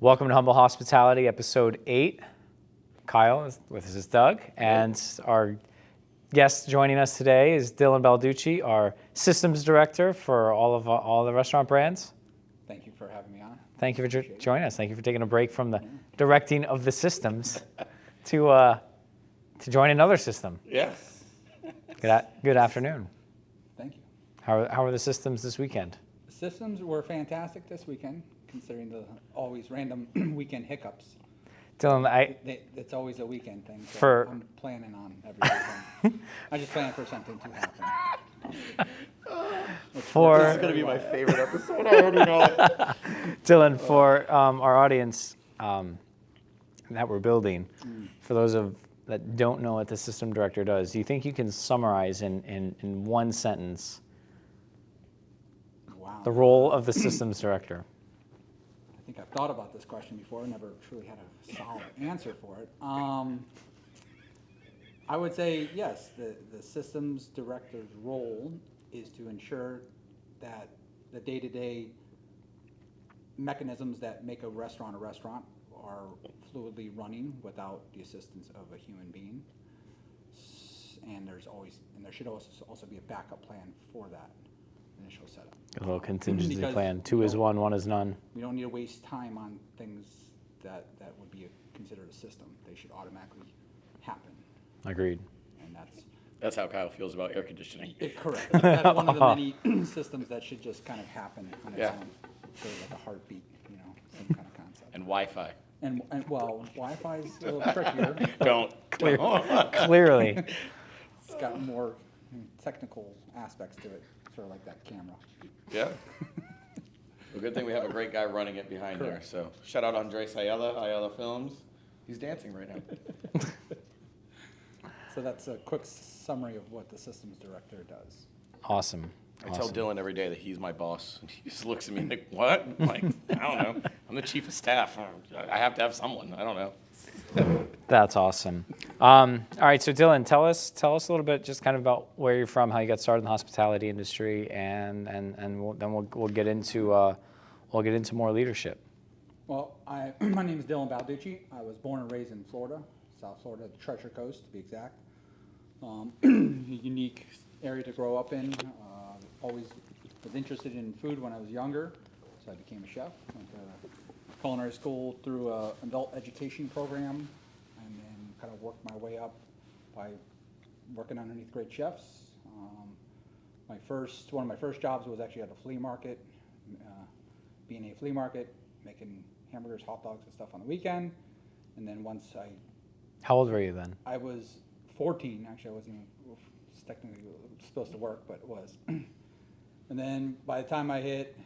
Welcome to Humble Hospitality, episode 8. Kyle is with us is Doug, and our guest joining us today is Dylan Balducci, our systems director for all the restaurant brands. Thank you for having me on. Thank you for joining us. Thank you for taking a break from the directing of the systems to join another system. Yes. Good afternoon. Thank you. How are the systems this weekend? The systems were fantastic this weekend, considering the always random weekend hiccups. Dylan, It's always a weekend thing, so For- I'm planning on every weekend. I just plan for something to happen. This is for going to be my favorite episode. I already know it. Dylan, for our audience that we're building, for those that don't know what the system director does, do you think you can summarize in one sentence Wow. the role of the systems director? I think I've thought about this question before. Never truly had a solid answer for it. I would say yes. The systems director's role is to ensure that the day-to-day mechanisms that make a restaurant are fluidly running without the assistance of a human being. And there should also be a backup plan for that initial setup. A little contingency Because plan. 2 is 1, 1 is none. We don't need to waste time on things that would be considered a system. They should automatically happen, Agreed. and That's how Kyle feels about air conditioning. correct. That's one of the many systems that should just kind of happen on its Yeah. own, sort of like a heartbeat, same kind of concept. And Wi-Fi. And well, Wi-Fi is a little trickier. Don't. Clearly. It's got more technical aspects to it, sort of like that camera. Yeah. Well, good thing we have a great guy running it behind there. Correct. So shout out Andres Ayala Films. He's dancing right now. So that's a quick summary of what the systems director does. Awesome. I tell Dylan every day that he's my boss. And he just looks at me like, what? I'm like, I don't know. I'm the chief of staff. I have to have someone. I don't know. That's awesome. All right, so Dylan, tell us a little bit just kind of about where you're from, how you got started in the hospitality industry, and we'll get into more leadership. Well, my name is Dylan Balducci. I was born and raised in Florida, South Florida, the Treasure Coast to be exact. A unique area to grow up in. Always was interested in food when I was younger, so I became a chef. Went to culinary school through an adult education program, and then kind of worked my way up by working underneath great chefs. One of my first jobs was actually at a flea market, B&A flea market, making hamburgers, hot dogs, and stuff on the weekend. And then How old were you then? I was 14, actually. I wasn't even technically supposed to work, but it was. And then by the time I hit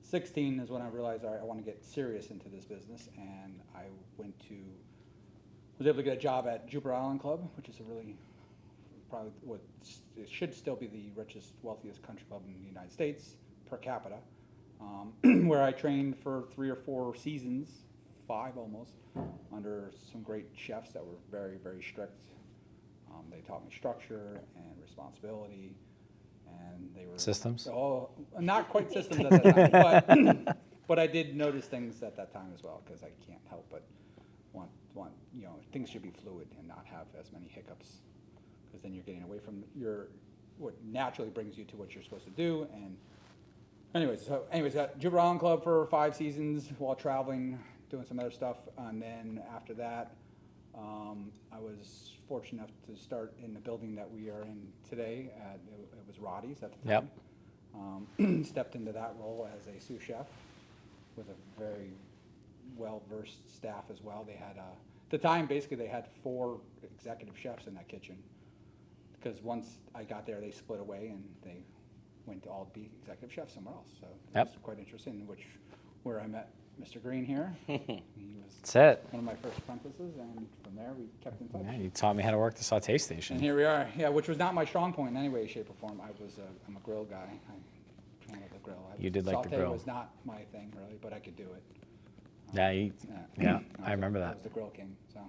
16 is when I realized, all right, I want to get serious into this business, and I was able to get a job at Jupiter Island Club, which is probably it should still be the richest, wealthiest country club in the United States per capita, where I trained for 3 or 4 seasons, 5 almost, under some great chefs that were very, very strict. They taught me structure and responsibility. And they were Systems? Oh, not quite systems at that time, but I did notice things at that time as well, because I can't help but want things should be fluid and not have as many hiccups, because then you're getting away from what naturally brings you to what you're supposed to do. And anyways, at Jupiter Island Club for 5 seasons while traveling, doing some other stuff, and then after that, I was fortunate enough to start in the building that we are in today. It was Roddy's at the time. Yep. Stepped into that role as a sous chef with a very well-versed staff as well. They had, at the time, basically they had 4 executive chefs in that kitchen, because once I got there, they split away and they went to all be executive chefs somewhere else. So it was quite interesting, where I met Mr. Green here. He was That's it. one of my first apprentices, and from there we kept in touch. Yeah, you taught me how to work the saute station. And here we are, which was not my strong point in any way, shape, or form. I'm a grill guy. I handled the grill. You did like the grill. Saute was not my thing, really, but I could do it. Yeah, I remember that. I was the grill king, so.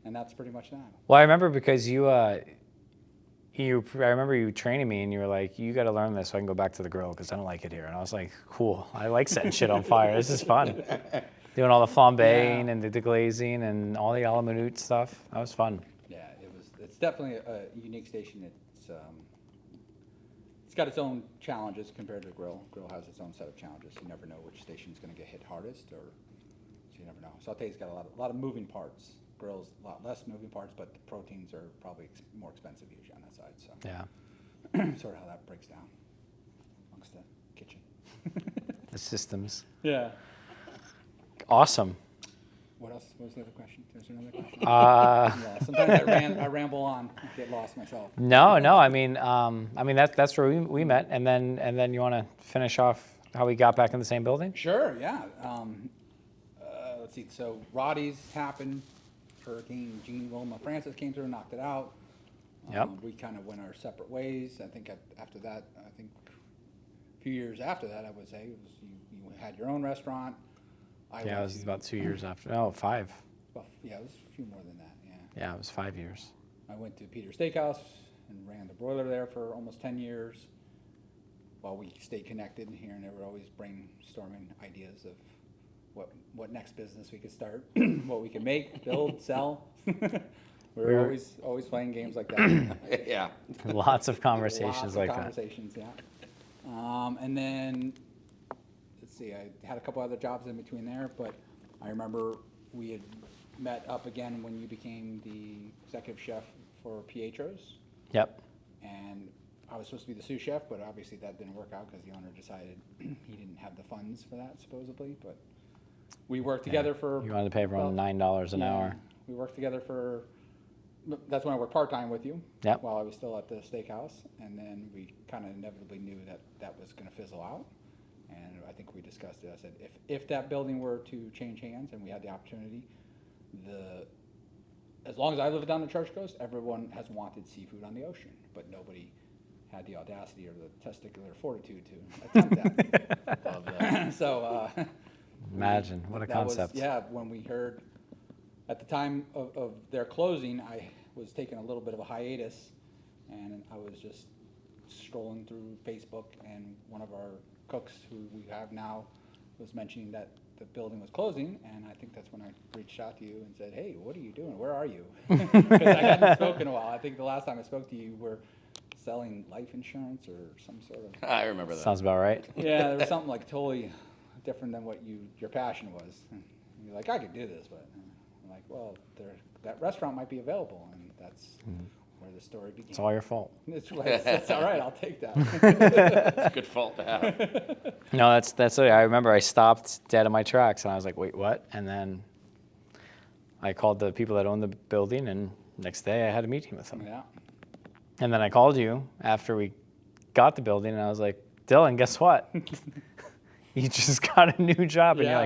And that's pretty much that. Well, I remember because you I remember you training me, and you were like, "You got to learn this so I can go back to the grill because I don't like it here." And I was like, "Cool, I like setting shit on fire. This is fun." Doing all the flambeing and the deglazing and all the a la minute stuff. That was fun. Yeah, it's definitely a unique station. It's got its own challenges compared to the grill. Grill has its own set of challenges. You never know which station's going to get hit hardest, so you never know. Saute's got a lot of moving parts. Grill's a lot less moving parts, but the proteins are probably more expensive usually on that side. So Yeah, sort of how that breaks down amongst the kitchen. the systems. Yeah. Awesome. What else? What was the other question? There's another question. Uh, Yeah, sometimes I ramble on, I get lost myself. no. I mean, that's where we met, and then you want to finish off how we got back in the same building? Sure, yeah. Let's see. So Roddy's happened. Hurricane Jean Wilma Francis came through and knocked it out. Yep. We kind of went our separate ways. I think after that, a few years after that, I would say, you had your own restaurant. Yeah, it was about 2 years after. Oh, 5. Well, yeah, it was a few more than that, yeah. Yeah, it was 5 years. I went to Peter's Steakhouse and ran the broiler there for almost 10 years while we stayed connected here and there. Were always brainstorming ideas of what next business we could start, what we could make, build, sell. We were always playing games like that. Yeah. Lots of Lots conversations of like conversations, yeah. And then, let's see, I had a couple other jobs in between there, but I remember we had met up again when you became the executive chef for Pietro's. that. Yep. And I was supposed to be the sous chef, but obviously that didn't work out because the owner decided he didn't have the funds for that, supposedly. But we worked together for. You wanted to pay everyone $9 an hour. We worked together for. That's when I worked part-time with you. Yep. While I was still at the steakhouse, and then we kind of inevitably knew that was going to fizzle out. And I think we discussed it. I said, if that building were to change hands and we had the opportunity, as long as I lived down the Church Coast, everyone has wanted seafood on the ocean, but nobody had the audacity or the testicular fortitude to attempt that. Love that. So, Imagine, what a that was- concept. yeah, when we heard, at the time of their closing, I was taking a little bit of a hiatus, and I was just strolling through Facebook, and one of our cooks, who we have now, was mentioning that the building was closing, and I think that's when I reached out to you and said, "Hey, what are you doing? Where are you?" Because I hadn't spoken in a while. I think the last time I spoke to you, you were selling life insurance or some sort of. I remember that. Sounds about right. Yeah, there was something like totally different than what your passion was. And you're like, I could do this, but I'm like, well, that restaurant might be available, and that's where the story began. It's all your fault. It's all right. I'll take that. It's a good fault to have. No, that's it. I remember I stopped dead in my tracks, and I was like, wait, what? And then I called the people that owned the building, and next day I had a meeting with them. Yeah. And then I called you after we got the building, and I was like, Dylan, guess what? You just got a new job, and Yeah.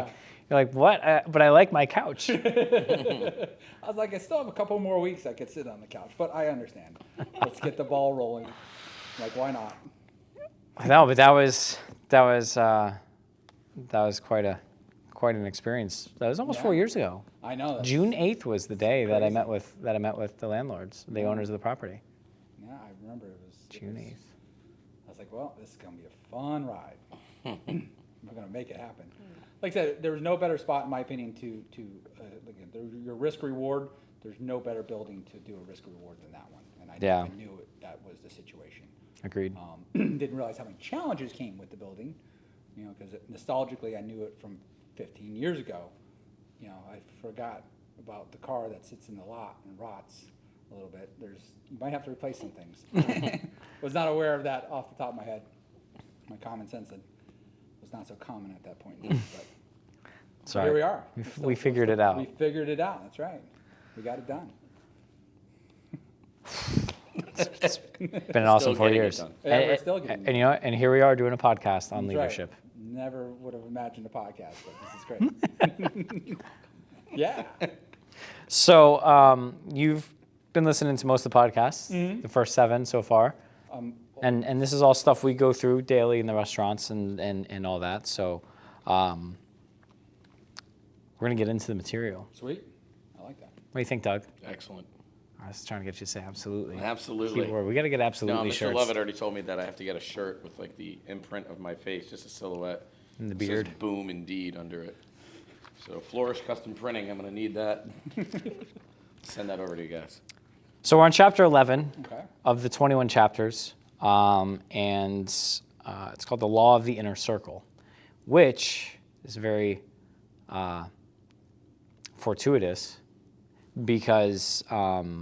you're like, what? But I like my couch. I was like, I still have a couple more weeks I could sit on the couch, but I understand. Let's get the ball rolling. Like, why not? No, but that was quite an experience. That was almost 4 Yeah. years ago. I know. That's, June 8th was the day that I crazy. met with the landlords, the owners of the property. Yeah, I remember it was. June 8th. I was like, well, this is going to be a fun ride. We're going to make it happen. Like I said, there was no better spot, in my opinion, again, your risk reward, there's no better building to do a risk reward than that one. And Yeah. I knew that was the situation. Agreed. Didn't realize how many challenges came with the building, because nostalgically I knew it from 15 years ago. I forgot about the car that sits in the lot and rots a little bit. You might have to replace some things. Was not aware of that off the top of my head. My common sense was not so common at that point in time, but Sorry. here we are. We figured it out. We figured it out, that's right. We got it done. It's been an awesome Still 4 getting it years. done. Yeah, we're still getting it And you know what? And here we are doing a podcast on That's right. leadership. Never would have imagined a podcast, but this is great. Yeah. So you've been listening to most of the podcasts, Mm-hmm. the first 7 so far. And this is all stuff we go through daily in the restaurants and all that. So we're going to get into the material. Sweet. I like that. What do you think, Doug? Excellent. I was trying to get you to say absolutely. Absolutely. Keyword. We got to get No, absolutely Mr. shirts. Lovett already told me that I have to get a shirt with like the imprint of my face, just a silhouette. And the It says beard. Boom Indeed under it. So Flourish Custom Printing, I'm gonna need that. Send that over to you guys. So we're on chapter 11 Okay. of the 21 chapters, and it's called The Law of the Inner Circle, which is very fortuitous because I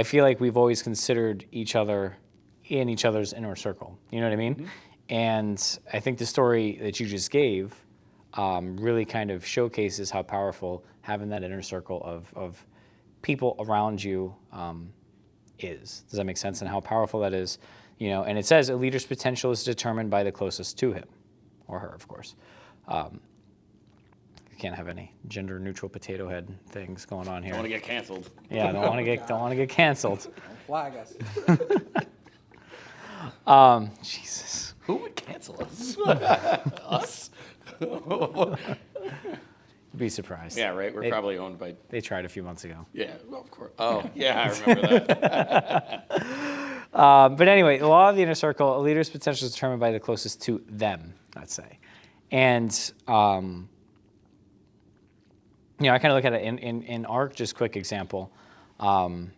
feel like we've always considered each other in each other's inner circle. You know what I mean? Mm-hmm. And I think the story that you just gave really kind of showcases how powerful having that inner circle of people around you is. Does that make sense? And how powerful that is, you know. And it says a leader's potential is determined by the closest to him, or her, of course. You can't have any gender-neutral potato head things going on here. Don't want to get canceled. Yeah, don't want to get canceled. Don't flag us. Jesus. Who would cancel us? Us? You'd be surprised. Yeah, right. We're They- probably owned by. They tried a few months ago. Yeah, well, of course. Oh, yeah, I remember that. But anyway, the law of the inner circle, a leader's potential is determined by the closest to them, let's say. And, you know, I kind of look at it in our just quick example. You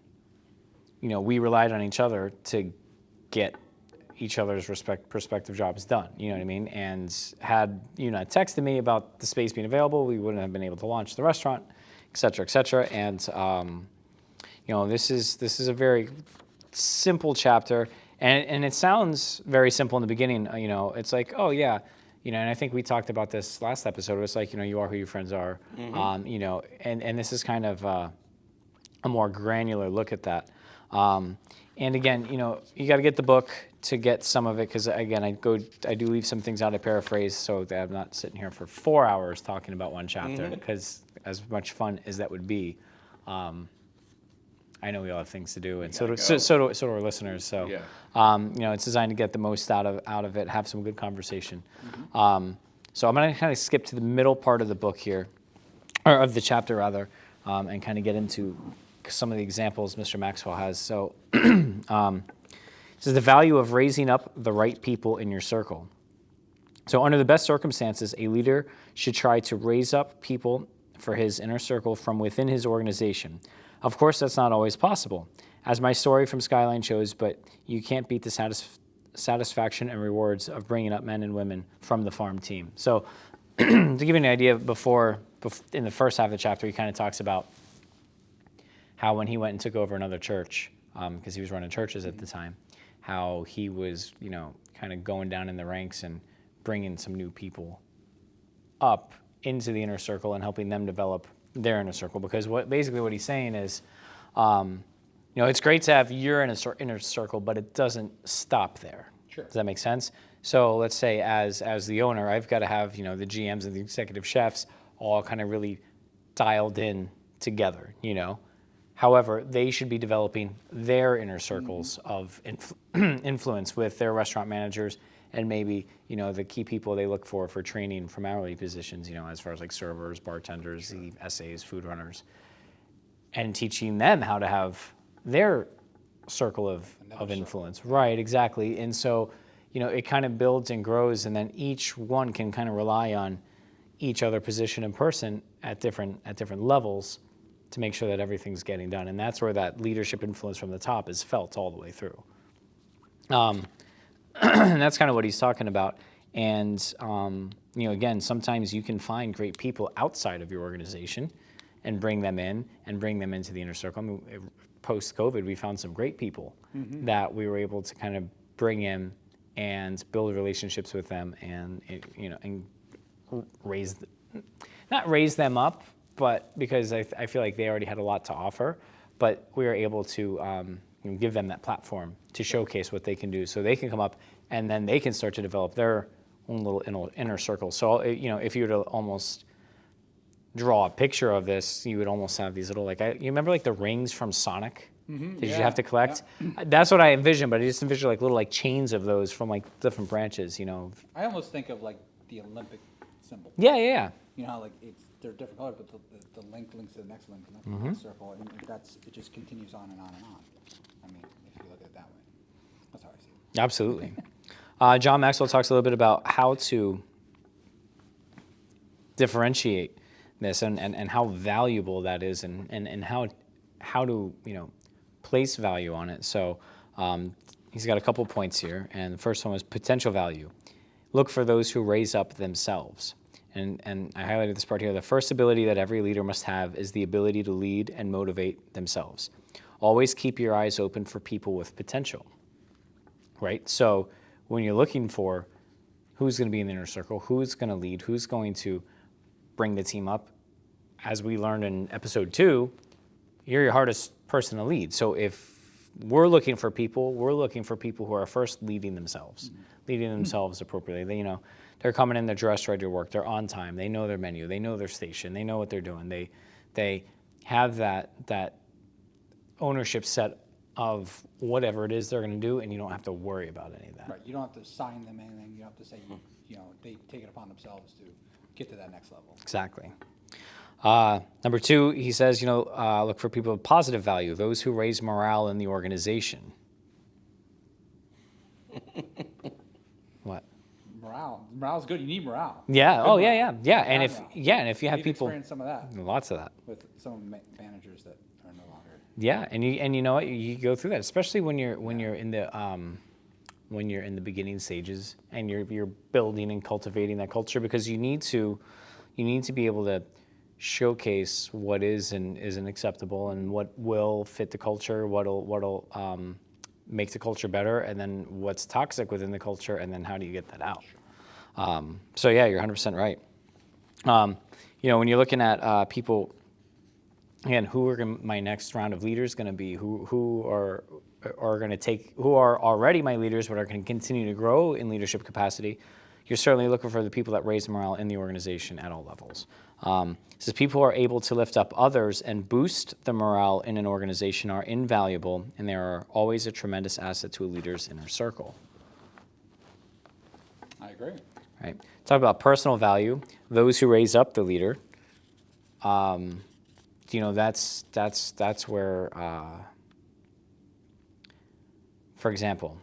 know, we relied on each other to get each other's prospective jobs done. You know what I mean? And had you not texted me about the space being available, we wouldn't have been able to launch the restaurant, et cetera, et cetera. And you know, this is a very simple chapter, and it sounds very simple in the beginning. You know, it's like, oh yeah, you know, and I think we talked about this last episode. It's like, you know, you are who your friends are. You know, and this is kind of a more granular look at that. And again, you know, you got to get the book to get some of it, because again, I do leave some things out. I paraphrase so that I'm not sitting here for 4 hours talking about one chapter, because as much fun as that would be, I know we all have things to do, and so do our listeners. So, Yeah. you know, it's designed to get the most out of it, have some good conversation. So I'm going to kind of skip to the middle part of the book here, or of the chapter rather, and kind of get into some of the examples Mr. Maxwell has. So it says the value of raising up the right people in your circle. So under the best circumstances, a leader should try to raise up people for his inner circle from within his organization. Of course, that's not always possible, as my story from Skyline shows, but you can't beat the satisfaction and rewards of bringing up men and women from the farm team. So to give you an idea, before in the first half of the chapter, he kind of talks about how when he went and took over another church, because he was running churches at the time, how he was, you know, kind of going down in the ranks and bringing some new people up into the inner circle and helping them develop their inner circle. Because basically what he's saying is, you know, it's great to have your inner circle, but it doesn't stop there. Sure. Does that make sense? So let's say as the owner, I've got to have, you know, the GMs and the executive chefs all kind of really dialed in together, you know. However, they should be developing their inner circles of influence with their restaurant managers and maybe, you know, the key people they look for training from hourly positions, you know, as far as like servers, bartenders, the SAs, food runners, and teaching them how to have their circle of influence. Right, exactly. And so, you know, it kind of builds and grows, and then each one can kind of rely on each other position and person at different levels to make sure that everything's getting done. And that's where that leadership influence from the top is felt all the way through. And that's kind of what he's talking about. And, you know, again, sometimes you can find great people outside of your organization and bring them in and bring them into the inner circle. I mean, post-COVID, we found some great people that we were able to kind of bring in and build relationships with them and, you know, and not raise them up, but because I feel like they already had a lot to offer, but we were able to you know, give them that platform to showcase what they can do, so they can come up and then they can start to develop their own little inner circle. So, you know, if you were to almost draw a picture of this, you would almost have these little, like, you remember like the rings from Sonic that you have to collect? Yeah. That's what I envision, but I just envision like little like chains of those from like different branches, you know. I almost think of like the Olympic symbol. Yeah. You know how like they're different colors, but the link links to the next link, and the next circle, and it just continues on and on and on. I mean, if you look at it that way. That's how I see it. Absolutely. John Maxwell talks a little bit about how to differentiate this and how valuable that is and how to, place value on it. So he's got a couple points here, and the first one was potential value. Look for those who raise up themselves. And I highlighted this part here. The first ability that every leader must have is the ability to lead and motivate themselves. Always keep your eyes open for people with potential, right? So when you're looking for who's going to be in the inner circle, who's going to lead, who's going to bring the team up, as we learned in episode 2, you're your hardest person to lead. So if we're looking for people who are first leading themselves appropriately. They're coming in, they're dressed ready to work, they're on time, they know their menu, they know their station, they know what they're doing. They have that ownership set of whatever it is they're going to do, and you don't have to worry about any of that. Right, you don't have to sign them anything, you don't have to say, they take it upon themselves to get to that next level. Exactly. Number 2, he says, look for people of positive value, those who raise morale in the organization. What? Morale's good, you need morale. Yeah. Good Oh, yeah, morale. yeah, yeah. Good And morale. if you have We've people, experienced some of that lots of that. with some managers that are no longer. Yeah, and you know what, you go through that, especially when you're in the beginning stages and you're building and cultivating that culture, because you need to be able to showcase what is and isn't acceptable and what will fit the culture, what'll make the culture better, and then what's toxic within the culture, and then how do you get that out? So yeah, you're 100% right. When you're looking at people, again, who are my next round of leaders going to be? Who are already my leaders but are going to continue to grow in leadership capacity? You're certainly looking for the people that raise morale in the organization at all levels. Says people who are able to lift up others and boost the morale in an organization are invaluable, and they are always a tremendous asset to a leader's inner circle. I agree. Right. Talk about personal value. Those who raise up the leader. That's where, for example,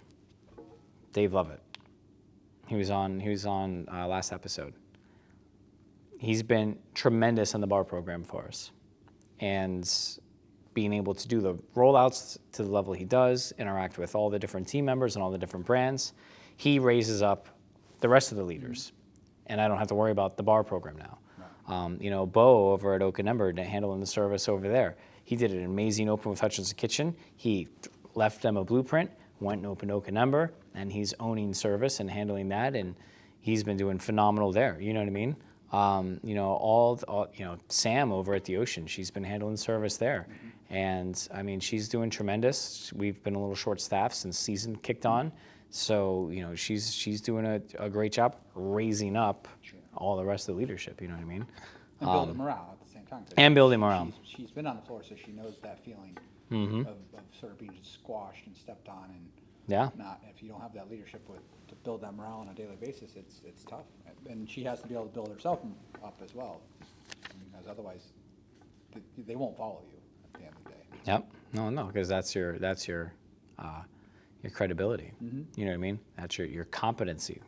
Dave Lovett. He was on last episode. He's been tremendous in the bar program for us, and being able to do the rollouts to the level he does, interact with all the different team members and all the different brands, he raises up the rest of the leaders, and I don't have to worry about the bar program now. Right. Bo over at Oak and Ember handling the service over there. He did an amazing open with Hutchinson Kitchen. He left them a blueprint, went and opened Oak and Ember, and he's owning service and handling that, and he's been doing phenomenal there. You know what I mean? Sam over at the Ocean, she's been handling service there. Mm-hmm. And I mean, she's doing tremendous. We've been a little short-staffed since season kicked on. So, she's doing a great job raising up all the rest of the leadership, you know what I mean? And building morale at the same time. And building morale. She's been on the floor, so she knows that feeling of sort of being squashed and stepped on, and if you don't have that leadership to build that morale on a daily basis, it's tough. And she has to be able to build herself up as well, because otherwise they won't follow you at the end of the day. Yep. No, because that's your credibility. Mm-hmm. You know what I mean? That's your competency.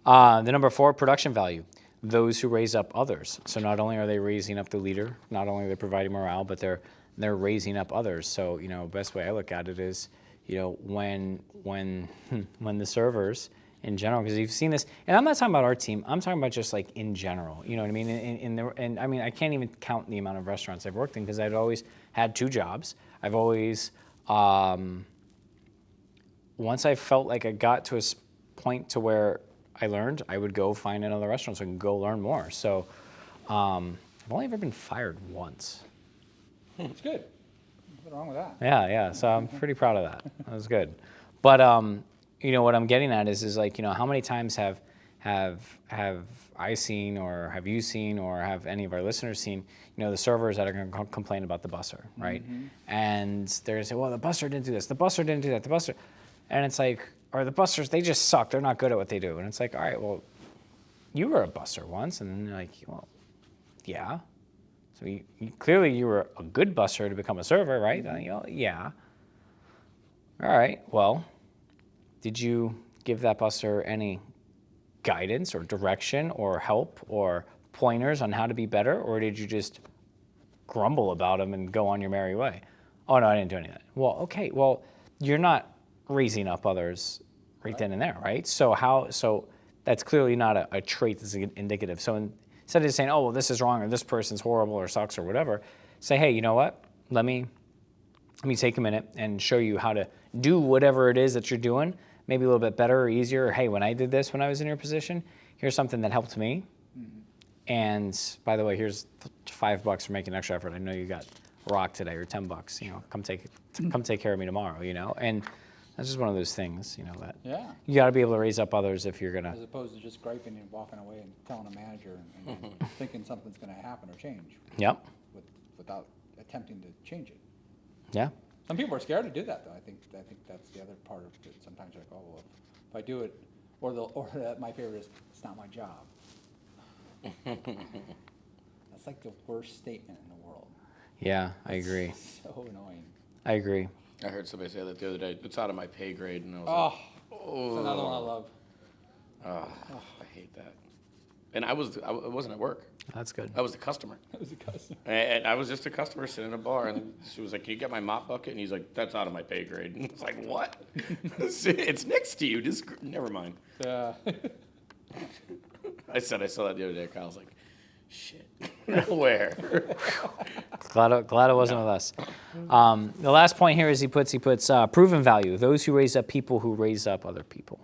The number 4, production value. Those who raise up others. So not only are they raising up the leader, not only are they providing morale, but they're raising up others. So best way I look at it is, when the servers in general, because you've seen this, and I'm not talking about our team, I'm talking about just like in general. You know what I mean? And I mean, I can't even count the amount of restaurants I've worked in, because I've always had 2 jobs. I've always once I felt like I got to a point to where I learned, I would go find another restaurant so I can go learn more. So I've only ever been fired once. It's good. Nothing wrong with that. Yeah. So I'm pretty proud of that. That was good. But what I'm getting at is like, how many times have I seen, or have you seen, or have any of our listeners seen, the servers that are going to complain about the busser, right? Mm-hmm. And they're going to say, well, the busser didn't do this, the busser didn't do that, the busser. And it's like, or the busters, they just suck. They're not good at what they do. And it's like, all right, well, you were a busser once. And then you're like, well, Yeah. So clearly you were a good busser to become a server, right? Yeah. All right. Well, did you give that busser any guidance or direction or help or pointers on how to be better, or did you just grumble about him and go on your merry way? Oh no, I didn't do any of that. Well, okay. Well, you're not raising up others right then and there, right? So that's clearly not a trait that's indicative. So instead of just saying, oh, well, this is wrong, or this person's horrible, or sucks, or whatever, say, hey, you know what? Let me take a minute and show you how to do whatever it is that you're doing, maybe a little bit better or easier. Or, hey, when I did this when I was in your position, here's something that helped me. And by the way, here's $5 for making extra effort. I know you got rocked today, or $10. Come take care of me tomorrow. And that's just one of those things. That Yeah. you got to be able to raise up others if you're gonna. As opposed to just griping and walking away and telling a manager and thinking something's gonna happen or change Yep. without attempting to change it. Yeah. Some people are scared to do that, though. I think that's the other part of it. Sometimes they're like, oh, well, if I do it, or my favorite is, it's not my job. That's like the worst statement in the world. Yeah, I agree. So annoying. I agree. I heard somebody say that the other day. It's out of my pay grade, and I was like, Oh, it's another one I love. oh, I hate that. And I wasn't at work. That's good. I was the customer. That was a customer. And I was just a customer sitting in a bar, and she was like, "Can you get my mop bucket?" And he's like, "That's out of my pay grade." And I was like, "What? It's next to you. Just never mind." Yeah. I said I saw that the other day. Kyle's like, "Shit, where?" Glad it wasn't with us. The last point here is he puts proven value. Those who raise up people who raise up other people.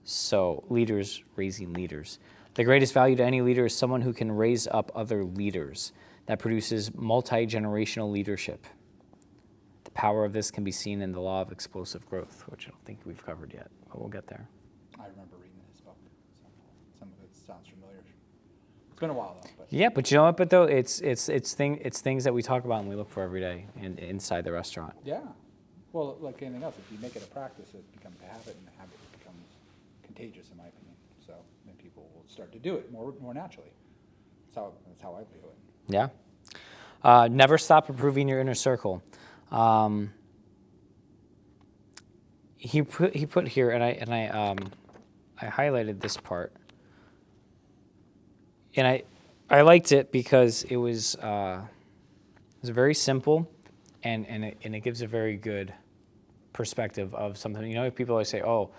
So leaders raising leaders. The greatest value to any leader is someone who can raise up other leaders. That produces multi-generational leadership. The power of this can be seen in the law of explosive growth, which I don't think we've covered yet, but we'll get there. I remember reading his book. Some of it sounds familiar. It's been a while, though. But Yeah, but you know what? But though it's things that we talk about and we look for every day inside the restaurant. yeah. Well, like anything else, if you make it a practice, it becomes a habit, and the habit becomes contagious, in my opinion. So then people will start to do it more naturally. That's how I view it. Yeah. Never stop improving your inner circle. He put here, and I highlighted this part, and I liked it because it was very simple, and it gives a very good perspective of something. People always say, "Oh,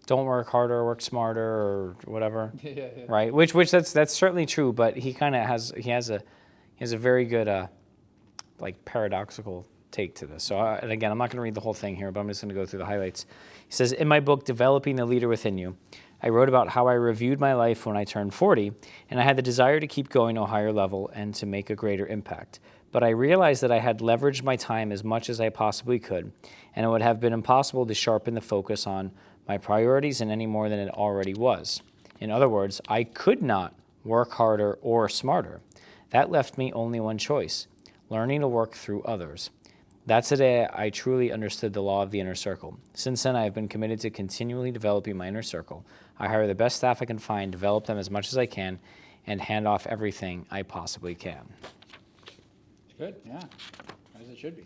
don't work harder, work smarter," or whatever. Yeah. Right? Which that's certainly true, but he kind of has a very good like paradoxical take to this. So and again, I'm not going to read the whole thing here, but I'm just going to go through the highlights. He says, in my book, Developing the Leader Within You, I wrote about how I reviewed my life when I turned 40, and I had the desire to keep going to a higher level and to make a greater impact. But I realized that I had leveraged my time as much as I possibly could, and it would have been impossible to sharpen the focus on my priorities in any more than it already was. In other words, I could not work harder or smarter. That left me only one choice: learning to work through others. That's the day I truly understood the law of the inner circle. Since then, I have been committed to continually developing my inner circle. I hire the best staff I can find, develop them as much as I can, and hand off everything I possibly can. Good, yeah. As it should be.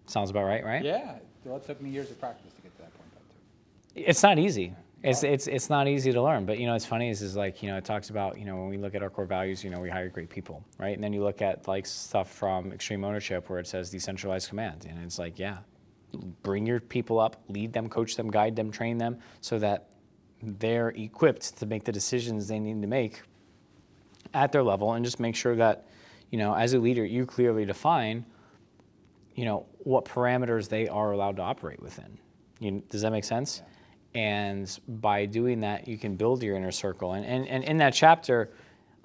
Sounds about right? Yeah. Well, it took me years of practice to get to that point, though, too. It's not easy. It's not easy to learn, but it's funny is like it talks about when we look at our core values, we hire great people, right? And then you look at like stuff from Extreme Ownership where it says decentralized command, and it's like bring your people up, lead them, coach them, guide them, train them, so that they're equipped to make the decisions they need to make at their level, and just make sure that as a leader you clearly define what parameters they are allowed to operate within. Does that make sense? Yeah. And by doing that, you can build your inner circle. And in that chapter,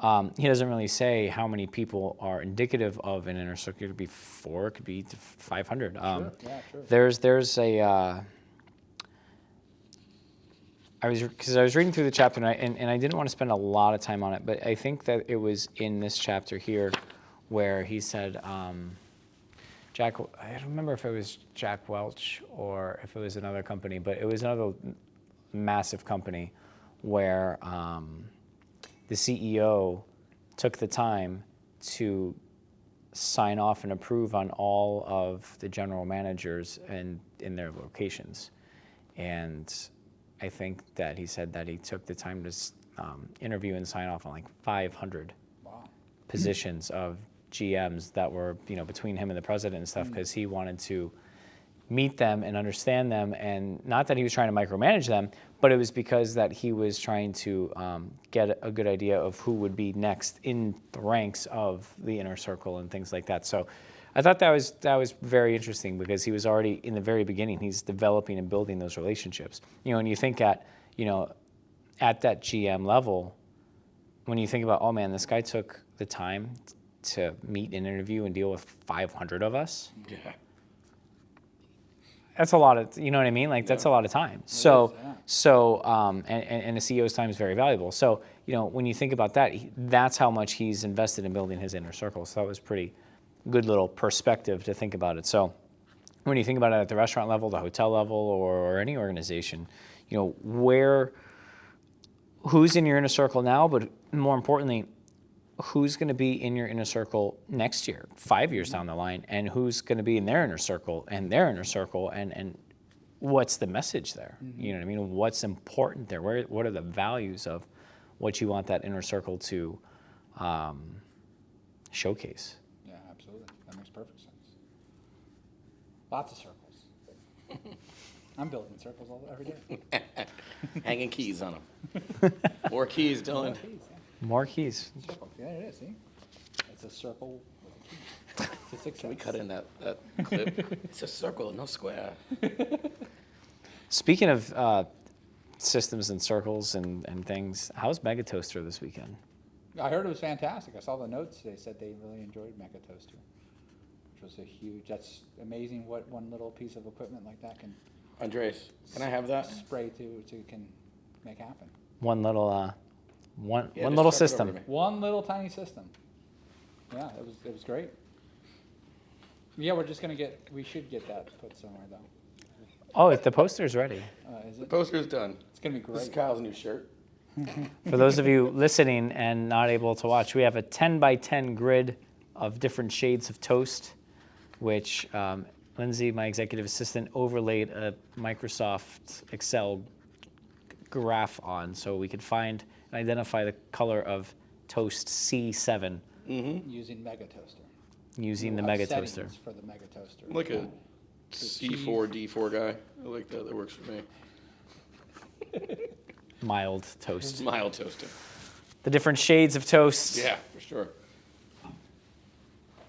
he doesn't really say how many people are indicative of an inner circle. It could be 4, it could be 500. Sure. There's a. I was reading through the chapter and I didn't want to spend a lot of time on it, but I think that it was in this chapter here where he said. I don't remember if it was Jack Welch or if it was another company, but it was another massive company where the CEO took the time to sign off and approve on all of the general managers and in their locations. And I think that he said that he took the time to interview and sign off on like 500 Wow. positions of GMs that were, between him and the president and stuff, because he wanted to meet them and understand them. And not that he was trying to micromanage them, but it was because that he was trying to get a good idea of who would be next in the ranks of the inner circle and things like that. So I thought that was very interesting, because he was already in the very beginning, he's developing and building those relationships. And you think at that GM level, when you think about, oh man, this guy took the time to meet and interview and deal with 500 of us. Yeah. That's a lot of, you know what I mean? Like, that's a lot of time. And a CEO's time is very valuable. So, when you think about that, that's how much he's invested in building his inner circle. So that was pretty good little perspective to think about it. So when you think about it at the restaurant level, the hotel level, or any organization, who's in your inner circle now, but more importantly, who's going to be in your inner circle next year, 5 years down the line, and who's going to be in their inner circle, and what's the message there? You know what I mean? What's important there? What are the values of what you want that inner circle to showcase? Yeah, absolutely. That makes perfect sense. Lots of circles. I'm building circles every day. Hanging keys on them. More keys, Dylan. Keys, yeah. More keys. Circle. Yeah, it is. See, it's a circle with a key. It's a success. Can we cut in that clip? It's a circle, no square. Speaking of systems and circles and things, how's Mega Toaster this weekend? I heard it was fantastic. I saw the notes. They said they really enjoyed Mega Toaster, which was a huge. That's amazing what one little piece of equipment like that can Andres, can I have that? spray to can make happen. One little one Yeah, little just chuck it over system. to me. One little tiny system. Yeah, it was great. Yeah, we should get that put somewhere though. Oh, the poster's ready. Is The it? poster's done. It's gonna be This is great. Kyle's new shirt. For those of you listening and not able to watch, we have a 10 by 10 grid of different shades of toast, which Lindsay, my executive assistant, overlaid a Microsoft Excel graph on so we could find and identify the color of toast C7 Using Mega Toaster. using the We'll have Mega settings Toaster. for the Mega Toaster. I'm like a C4, D4 guy. I like that. That works for me. Mild toast. Smile toaster. The different shades of toast. Yeah, for sure.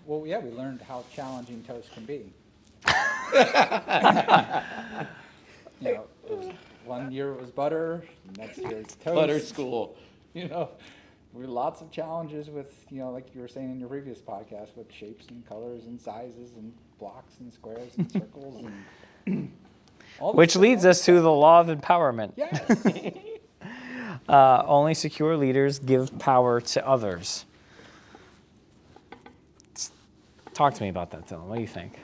Well, yeah, we learned how challenging toast can be. One year it was butter, next year it's toast. Butter school. We lots of challenges with, like you were saying in your previous podcast, with shapes and colors and sizes and blocks and squares and circles and all this Which stuff. leads us to the law of empowerment. Yes. Only secure leaders give power to others. Talk to me about that, Dylan. What do you think?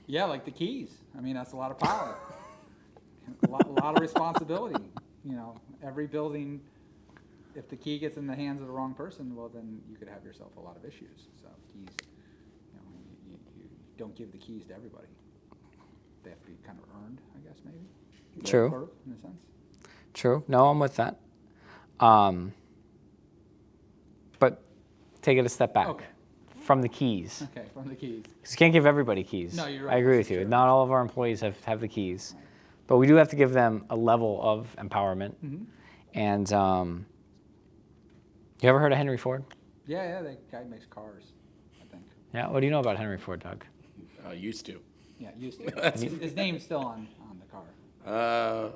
Yeah, like the keys. I mean, that's a lot of power. a lot of responsibility. Every building, if the key gets in the hands of the wrong person, well, then you could have yourself a lot of issues. So keys, you don't give the keys to everybody. They have to be kind of earned, I guess, maybe. True. Sort of, in a sense. True. No, I'm with that. But take it a step back Okay. from the keys. Okay, from the keys. 'Cause you can't give everybody keys. No, you're I right. agree This with is you. true. Not all of our employees have the keys. But we do have to give them a level of empowerment. Mm-hmm. And you ever heard of Henry Ford? Yeah, that guy makes cars, I think. Yeah. What do you know about Henry Ford, Doug? Used to. Yeah, used to. His name's still on the car.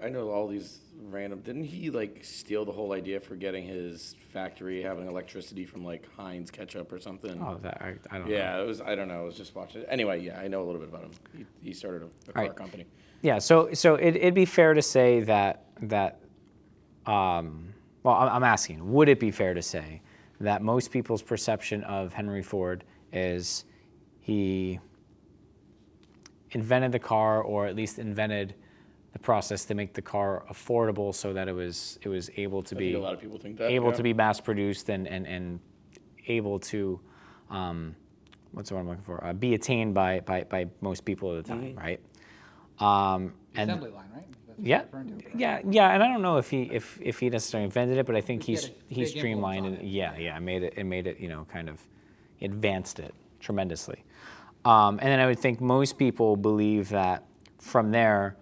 I know all these random. Didn't he steal the whole idea for getting his factory having electricity from Heinz ketchup or something? Oh, that I don't know. Yeah, it was. I don't know. I was just watching it. Anyway, yeah, I know a little bit about him. He started a car Right. company. Yeah, so it'd be fair to say that well, I'm asking, would it be fair to say that most people's perception of Henry Ford is he invented the car, or at least invented the process to make the car affordable so that it was able to I be think a lot of people think that. able yeah. to be mass produced and able to what's the word I'm looking for? Be attained by most people at the time, right? And Assembly line, right? That's what yeah, you're referring to, right? yeah, and I don't know if he necessarily invented it, but I think He had a he big influence streamlined on it. it. Yeah, it made it kind of advanced it tremendously. And then I would think most people believe that from there,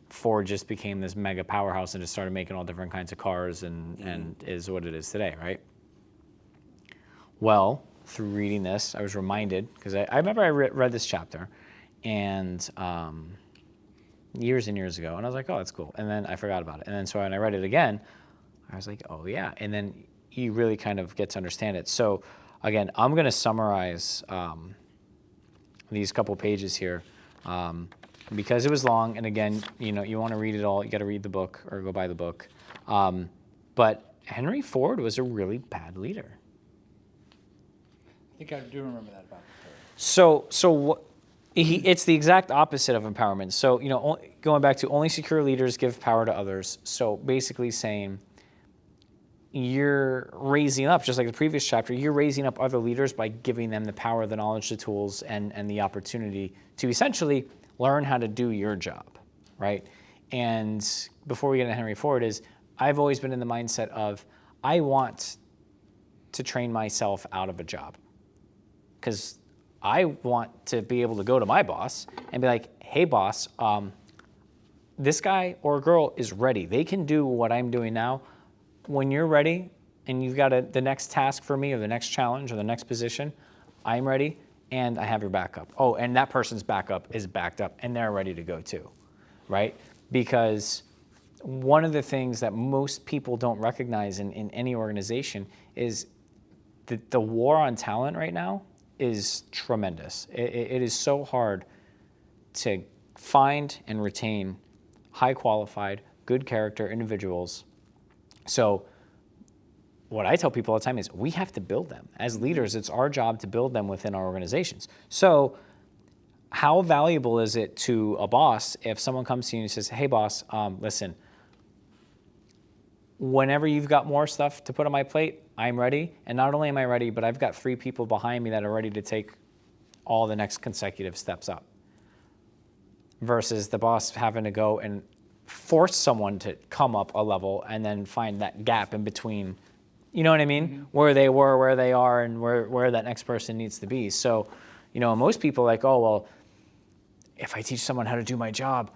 Ford just became this mega powerhouse and just started making all different kinds of cars and is what it is today, right? Well, through reading this, I was reminded, because I remember I read this chapter, and years and years ago, and I was like, oh, that's cool. And then I forgot about it. And then so when I read it again, I was like, oh, yeah. And then you really kind of get to understand it. So again, I'm going to summarize these couple pages here because it was long. And again, you want to read it all. You got to read the book or go buy the book. But Henry Ford was a really bad leader. I think I do remember that about the story. It's the exact opposite of empowerment. So, going back to only secure leaders give power to others. So basically saying you're raising up, just like the previous chapter, you're raising up other leaders by giving them the power, the knowledge, the tools, and the opportunity to essentially learn how to do your job, right? And before we get into Henry Ford I've always been in the mindset of I want to train myself out of a job because I want to be able to go to my boss and be like, hey, boss, this guy or girl is ready. They can do what I'm doing now. When you're ready and you've got the next task for me or the next challenge or the next position, I'm ready and I have your backup. Oh, and that person's backup is backed up and they're ready to go too, right? Because one of the things that most people don't recognize in any organization is that the war on talent right now is tremendous. It is so hard to find and retain high qualified, good character individuals. So what I tell people all the time is we have to build them. As leaders, it's our job to build them within our organizations. So how valuable is it to a boss if someone comes to you and says, hey boss, listen, whenever you've got more stuff to put on my plate, I'm ready. And not only am I ready, but I've got 3 people behind me that are ready to take all the next consecutive steps up. Versus the boss having to go and force someone to come up a level and then find that gap in between, you know what I mean? Mm-hmm. Where they were, where they are, and where that next person needs to be. So, most people are like, oh, well, if I teach someone how to do my job,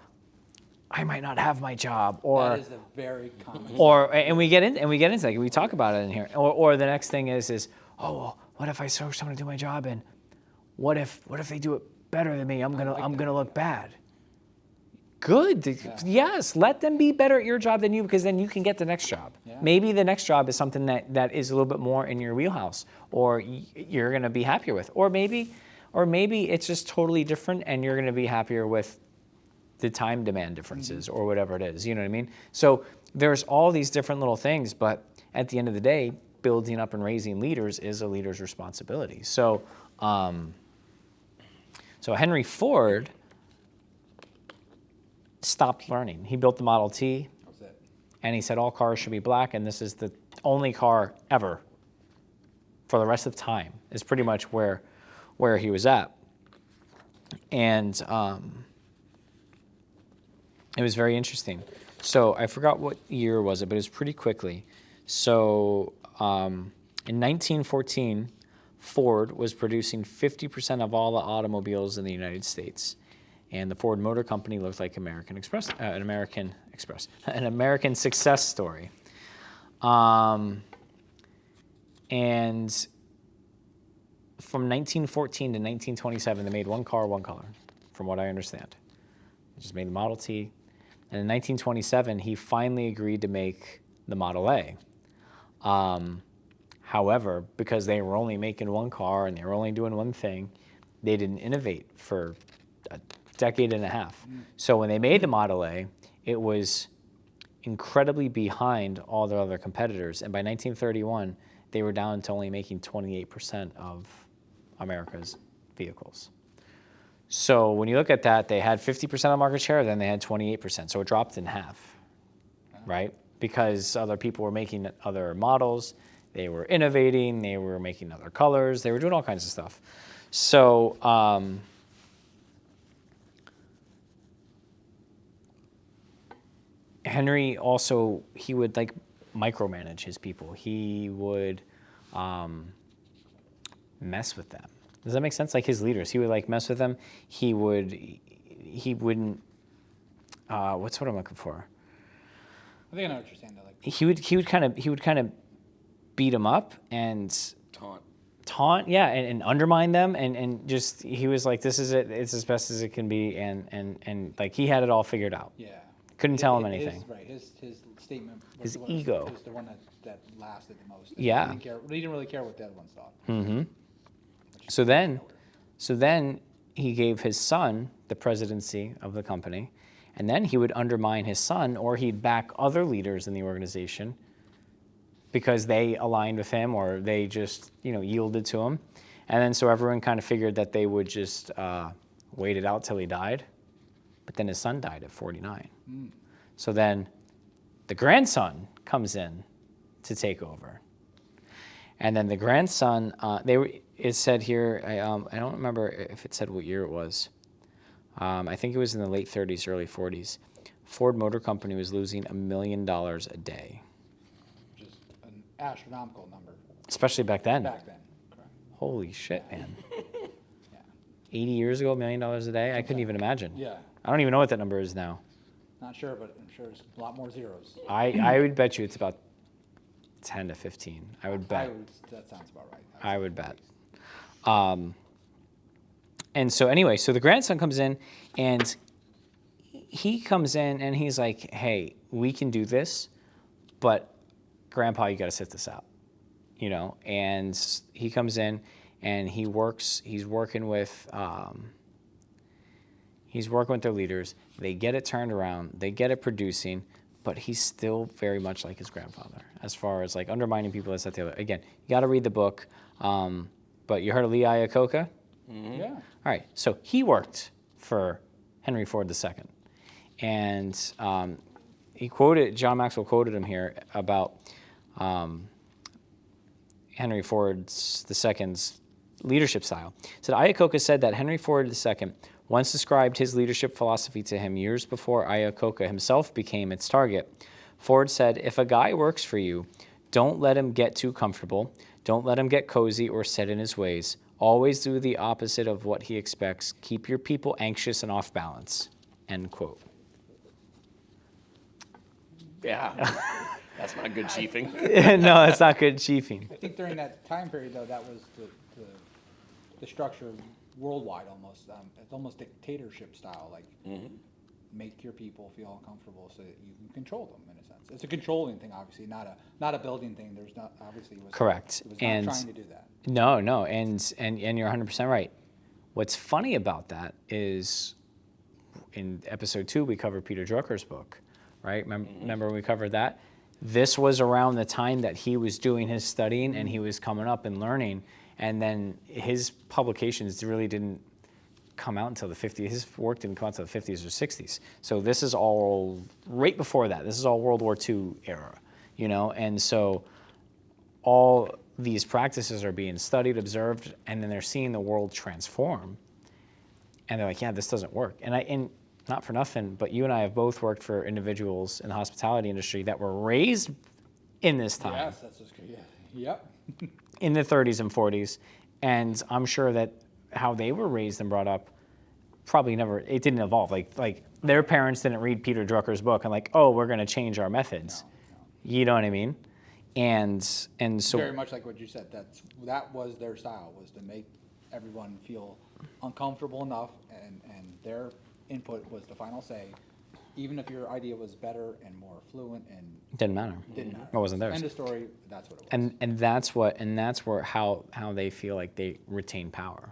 I might not have my job, or That is a very common. and we get into that. We talk about it in here. Or the next thing is, oh, well, what if I show someone to do my job, and what if they do it better than me? I'm gonna look bad. Good. Yeah. Yes, let them be better at your job than you, because then you can get the next job. Yeah. Maybe the next job is something that is a little bit more in your wheelhouse, or you're gonna be happier with, or maybe it's just totally different, and you're gonna be happier with the time demand differences or whatever it is, you know what I mean? So there's all these different little things, but at the end of the day, building up and raising leaders is a leader's responsibility. So, so Henry Ford stopped learning. He built the Model T, and he said all cars should be black, and this is the only car ever for the rest of time, is pretty much where he was at. And it was very interesting. So I forgot what year was it, but it was pretty quickly. So in 1914, Ford was producing 50% of all the automobiles in the United States. And the Ford Motor Company looked like an American success story. And from 1914 to 1927, they made one car, one color, from what I understand. They just made the Model T. And in 1927, he finally agreed to make the Model A. However, because they were only making one car and they were only doing one thing, they didn't innovate for a decade and a half. So when they made the Model A, it was incredibly behind all their other competitors. And by 1931, they were down to only making 28% of America's vehicles. So when you look at that, they had 50% of market share, then they had 28%. So it dropped in half, right? Because other people were making other models, they were innovating, they were making other colors, they were doing all kinds of stuff. So Henry also, he would like micromanage his people. He would mess with them. Does that make sense? Like his leaders, he would like mess with them. He wouldn't, what's what I'm looking for? I think I know what you're saying. Though. Like, He would kind of beat them up and Taunt. yeah, and undermine them, and just, he was like, this is it, it's as best as it can be, and like he had it all figured out. yeah. Couldn't tell him anything. His statement His was ego. was the one that lasted the most. Yeah. He didn't really care what the other ones thought. Mm-hmm. So then he gave his son the presidency of the company, and then he would undermine his son, or he'd back other leaders in the organization because they aligned with him, or they just, yielded to him. And then so everyone kind of figured that they would just wait it out till he died. But then his son died at 49. So then the grandson comes in to take over. And then the grandson, it said here, I don't remember if it said what year it was. I think it was in the late 30s, early 40s. Ford Motor Company was losing $1 million a day. Which is an astronomical number Especially back then. back then. Correct. Holy shit, man. Yeah. 80 years ago, $1 million a day? I couldn't even imagine. Yeah. I don't even know what that number is now. Not sure, but I'm sure it's a lot more zeros. I would bet you it's about 10 to 15. I would bet. That sounds about right. I would bet. And so anyway, so the grandson comes in, and he comes in and he's like, hey, we can do this, but Grandpa, you got to sit this out, and he comes in and he's working with their leaders. They get it turned around, they get it producing, but he's still very much like his grandfather as far as like undermining people, this, that, the other. Again, you got to read the book, but you heard of Lee Iacocca? Yeah. All right, so he worked for Henry Ford II, and John Maxwell quoted him here about Henry Ford II's leadership style. He said, Iacocca said that Henry Ford II once described his leadership philosophy to him years before Iacocca himself became its target. Ford said, if a guy works for you, don't let him get too comfortable, don't let him get cozy or set in his ways. Always do the opposite of what he expects. Keep your people anxious and off balance. End quote. Yeah. That's not good chiefing. No, that's not good chiefing. I think during that time period, though, that was the structure worldwide almost. It's almost dictatorship style, like make your people feel uncomfortable so that you can control them in a sense. It's a controlling thing, obviously, not a building thing. There's not obviously it was Correct. It was not trying to do that. No, and you're 100% right. What's funny about that is in episode 2 we covered Peter Drucker's book, right? Remember when we covered that? This was around the time that he was doing his studying and he was coming up and learning, and then his publications really didn't come out until the 50s. His work didn't come out until the 50s or 60s. So this is all right before that. This is all World War II era, and so all these practices are being studied, observed, and then they're seeing the world transform. And they're like, yeah, this doesn't work. And not for nothing, but you and I have both worked for individuals in the hospitality industry that were raised in this time, Yes, that's just good. Yeah. Yep. in the 30s and 40s. And I'm sure that how they were raised and brought up probably it didn't evolve. Like their parents didn't read Peter Drucker's book and like, oh, we're going to change our methods. No. You know what I mean? And so Very much like what you said. That was their style, was to make everyone feel uncomfortable enough, and their input was the final say, even if your idea was better and more fluent and didn't matter. didn't matter. It wasn't theirs. End of story. That's what it was. And that's where how they feel like they retain power.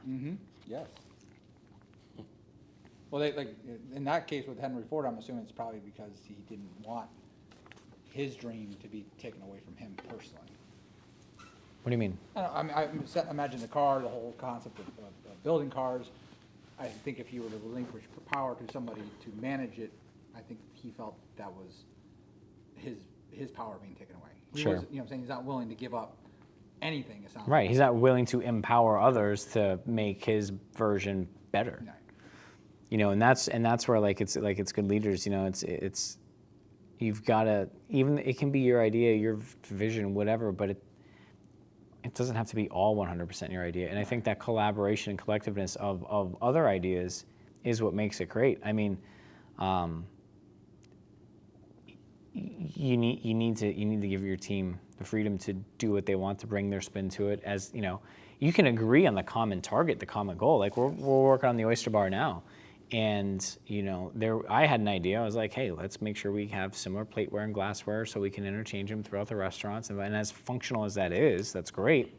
Yes. Well, in that case with Henry Ford, I'm assuming it's probably because he didn't want his dream to be taken away from him personally. What do you mean? I imagine the car, the whole concept of building cars. I think if you were to relinquish power to somebody to manage it, I think he felt that was his power being taken away. He Sure. was, you know what I'm saying, he's not willing to give up anything, it sounds Right. like. He's not willing to empower others to make his version better. Right. You know, and that's where like it's good leaders. You know, it's you've got to, even it can be your idea, your vision, whatever, but it doesn't have to be all 100% your idea. And I think that collaboration and collectiveness of other ideas is what makes it great. I mean, you need to give your team the freedom to do what they want, to bring their spin to it. As you know, you can agree on the common target, the common goal. Like we're working on the Oyster Bar now, and you know, I had an idea. I was like, hey, let's make sure we have similar plateware and glassware so we can interchange them throughout the restaurants. And as functional as that is, that's great.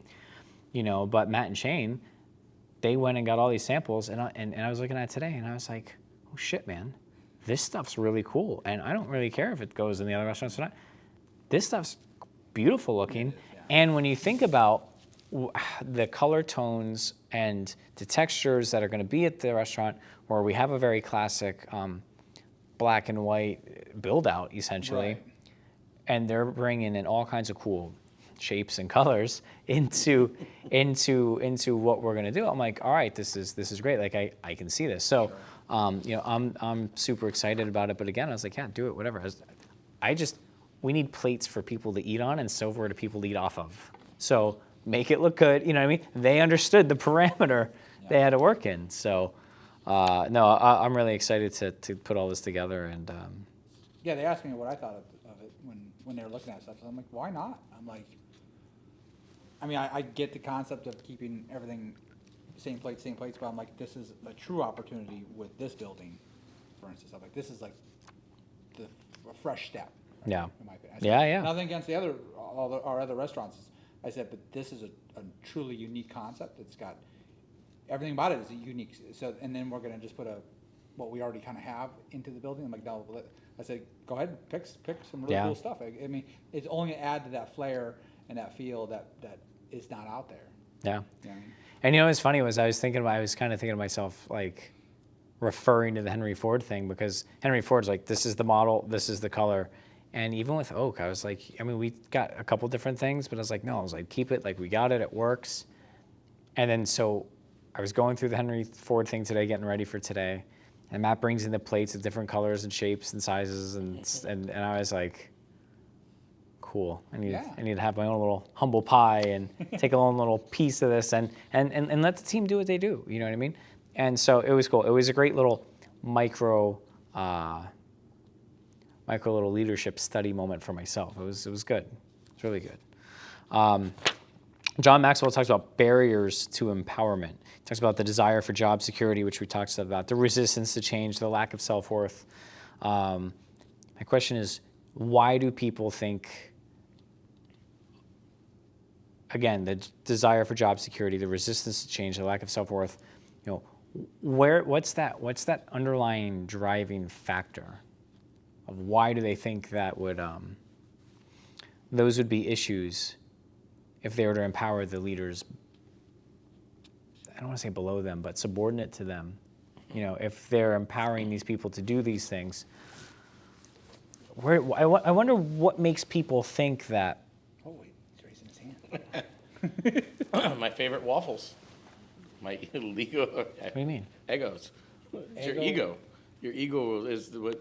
You know, but Matt and Shane, they went and got all these samples, and I was looking at it today, and I was like, oh shit, man, this stuff's really cool, and I don't really care if it goes in the other restaurants or not. This stuff's beautiful looking, and when you think about the color tones and the textures that are going to be at the restaurant, where we have a very classic black and white build out essentially, Right. and they're bringing in all kinds of cool shapes and colors into what we're going to do. I'm like, all right, this is great. Like I can see this. So, you know, I'm super excited about it. But again, I was like, yeah, do it, whatever. We need plates for people to eat on and silverware to people to eat off of. So make it look good. You know what I mean? They understood the parameter they had to work in. So, no, I'm really excited to put all this together. And Yeah, they asked me what I thought of it when they were looking at stuff. So I'm like, why not? I'm like, I mean, I get the concept of keeping everything same plates, but I'm like, this is a true opportunity with this building, for instance. I'm like, this is like a fresh step. right, Yeah. in my opinion. I said, Yeah. Nothing against our other restaurants. I said, but this is a truly unique concept. It's got everything about it is unique. So, and then we're gonna just put what we already kind of have into the building. I'm like, no. I said, go ahead, pick some really Yeah. cool stuff. I mean, it's only gonna add to that flair and that feel that is not out there. yeah. You know what I mean? And you know what's funny was I was kind of thinking to myself, like, referring to the Henry Ford thing, because Henry Ford's like, this is the model, this is the color. And even with oak, I was like, I mean, we got a couple different things, but I was like, no, I was like, keep it, like, we got it, it works. And then so I was going through the Henry Ford thing today, getting ready for today, and Matt brings in the plates of different colors and shapes and sizes, and I was like, cool. I need to have my own little humble pie and take a own little piece of this and let the team do what they do. You know what I mean? And so it was cool. It was a great little micro little leadership study moment for myself. It was good. It's really good. John Maxwell talks about barriers to empowerment. He talks about the desire for job security, which we talked about, the resistance to change, the lack of self-worth. My question is, why do people think, again, the desire for job security, the resistance to change, the lack of self-worth, you know, what's that underlying driving factor of why do they think that those would be issues if they were to empower the leaders, I don't want to say below them, but subordinate to them. You know, if they're empowering these people to do these things, I wonder what makes people think that. Oh, wait, he's raising his hand. My favorite waffles. My ego. What do you mean? Egos. It's your ego. Your ego is what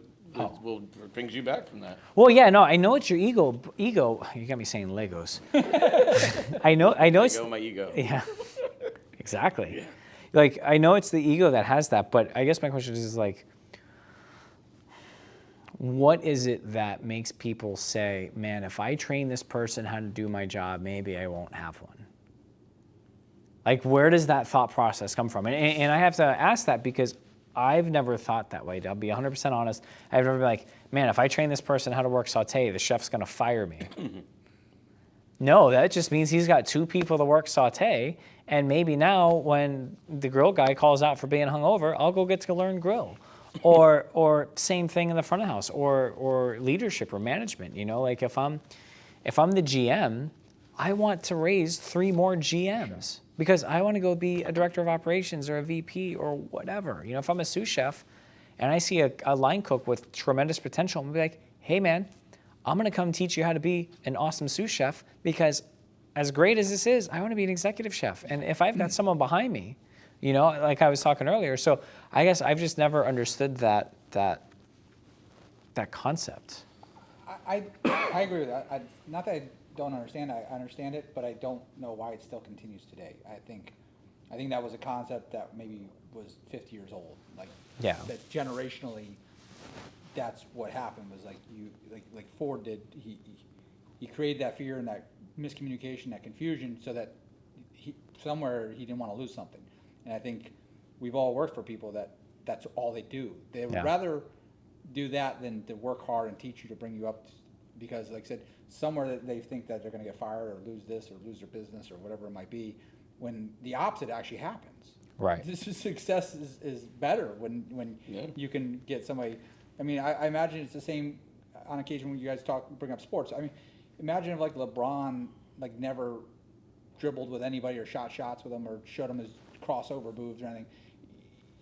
brings you back from that. Well, yeah, no, I know it's your ego. Ego, you got me saying Legos. I know it's. My ego. Yeah, exactly. Yeah. Like, I know it's the ego that has that, but I guess my question is like, what is it that makes people say, man, if I train this person how to do my job, maybe I won't have one? Like, where does that thought process come from? And I have to ask that because I've never thought that way. I'll be 100% honest. I've never been like, man, if I train this person how to work sauté, the chef's going to fire me. No, that just means he's got two people to work sauté, and maybe now when the grill guy calls out for being hungover, I'll go get to learn grill. Or same thing in the front of the house, or leadership or management. You know, like if I'm the GM, I want to raise 3 more GMs. because I want to go be a director of operations or a VP or whatever. You know, if I'm a sous chef and I see a line cook with tremendous potential, I'm gonna be like, hey man, I'm gonna come teach you how to be an awesome sous chef, because as great as this is, I want to be an executive chef. And if I've got someone behind me, you know, like I was talking earlier, so I guess I've just never understood that concept. I agree with that. Not that I don't understand, I understand it, but I don't know why it still continues today. I think that was a concept that maybe was 50 years old. Like, Yeah. that generationally, that's what happened, was like Ford did. He created that fear and that miscommunication, that confusion, so that somewhere he didn't want to lose something. And I think we've all worked for people that's all they do. They would Yeah. rather do that than to work hard and teach you to bring you up, because like I said, somewhere that they think that they're going to get fired or lose this or lose their business or whatever it might be, when the opposite actually happens. Right. This is success is better when Yeah. you can get somebody. I mean, I imagine it's the same on occasion when you guys bring up sports. I mean, imagine if like LeBron like never dribbled with anybody or shot shots with them or showed them his crossover moves or anything.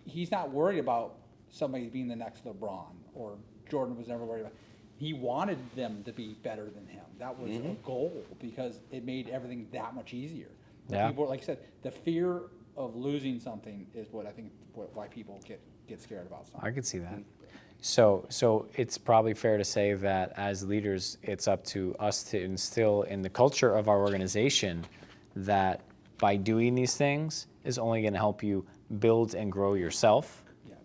He's not worried about somebody being the next LeBron, or Jordan was never worried about. He wanted them to be better than him. That was a goal, because it made everything that much easier. Yeah. People, like I said, the fear of losing something is what I think why people get scared about something. I could see that. So it's probably fair to say that as leaders, it's up to us to instill in the culture of our organization that by doing these things is only going to help you build and grow yourself, Yes.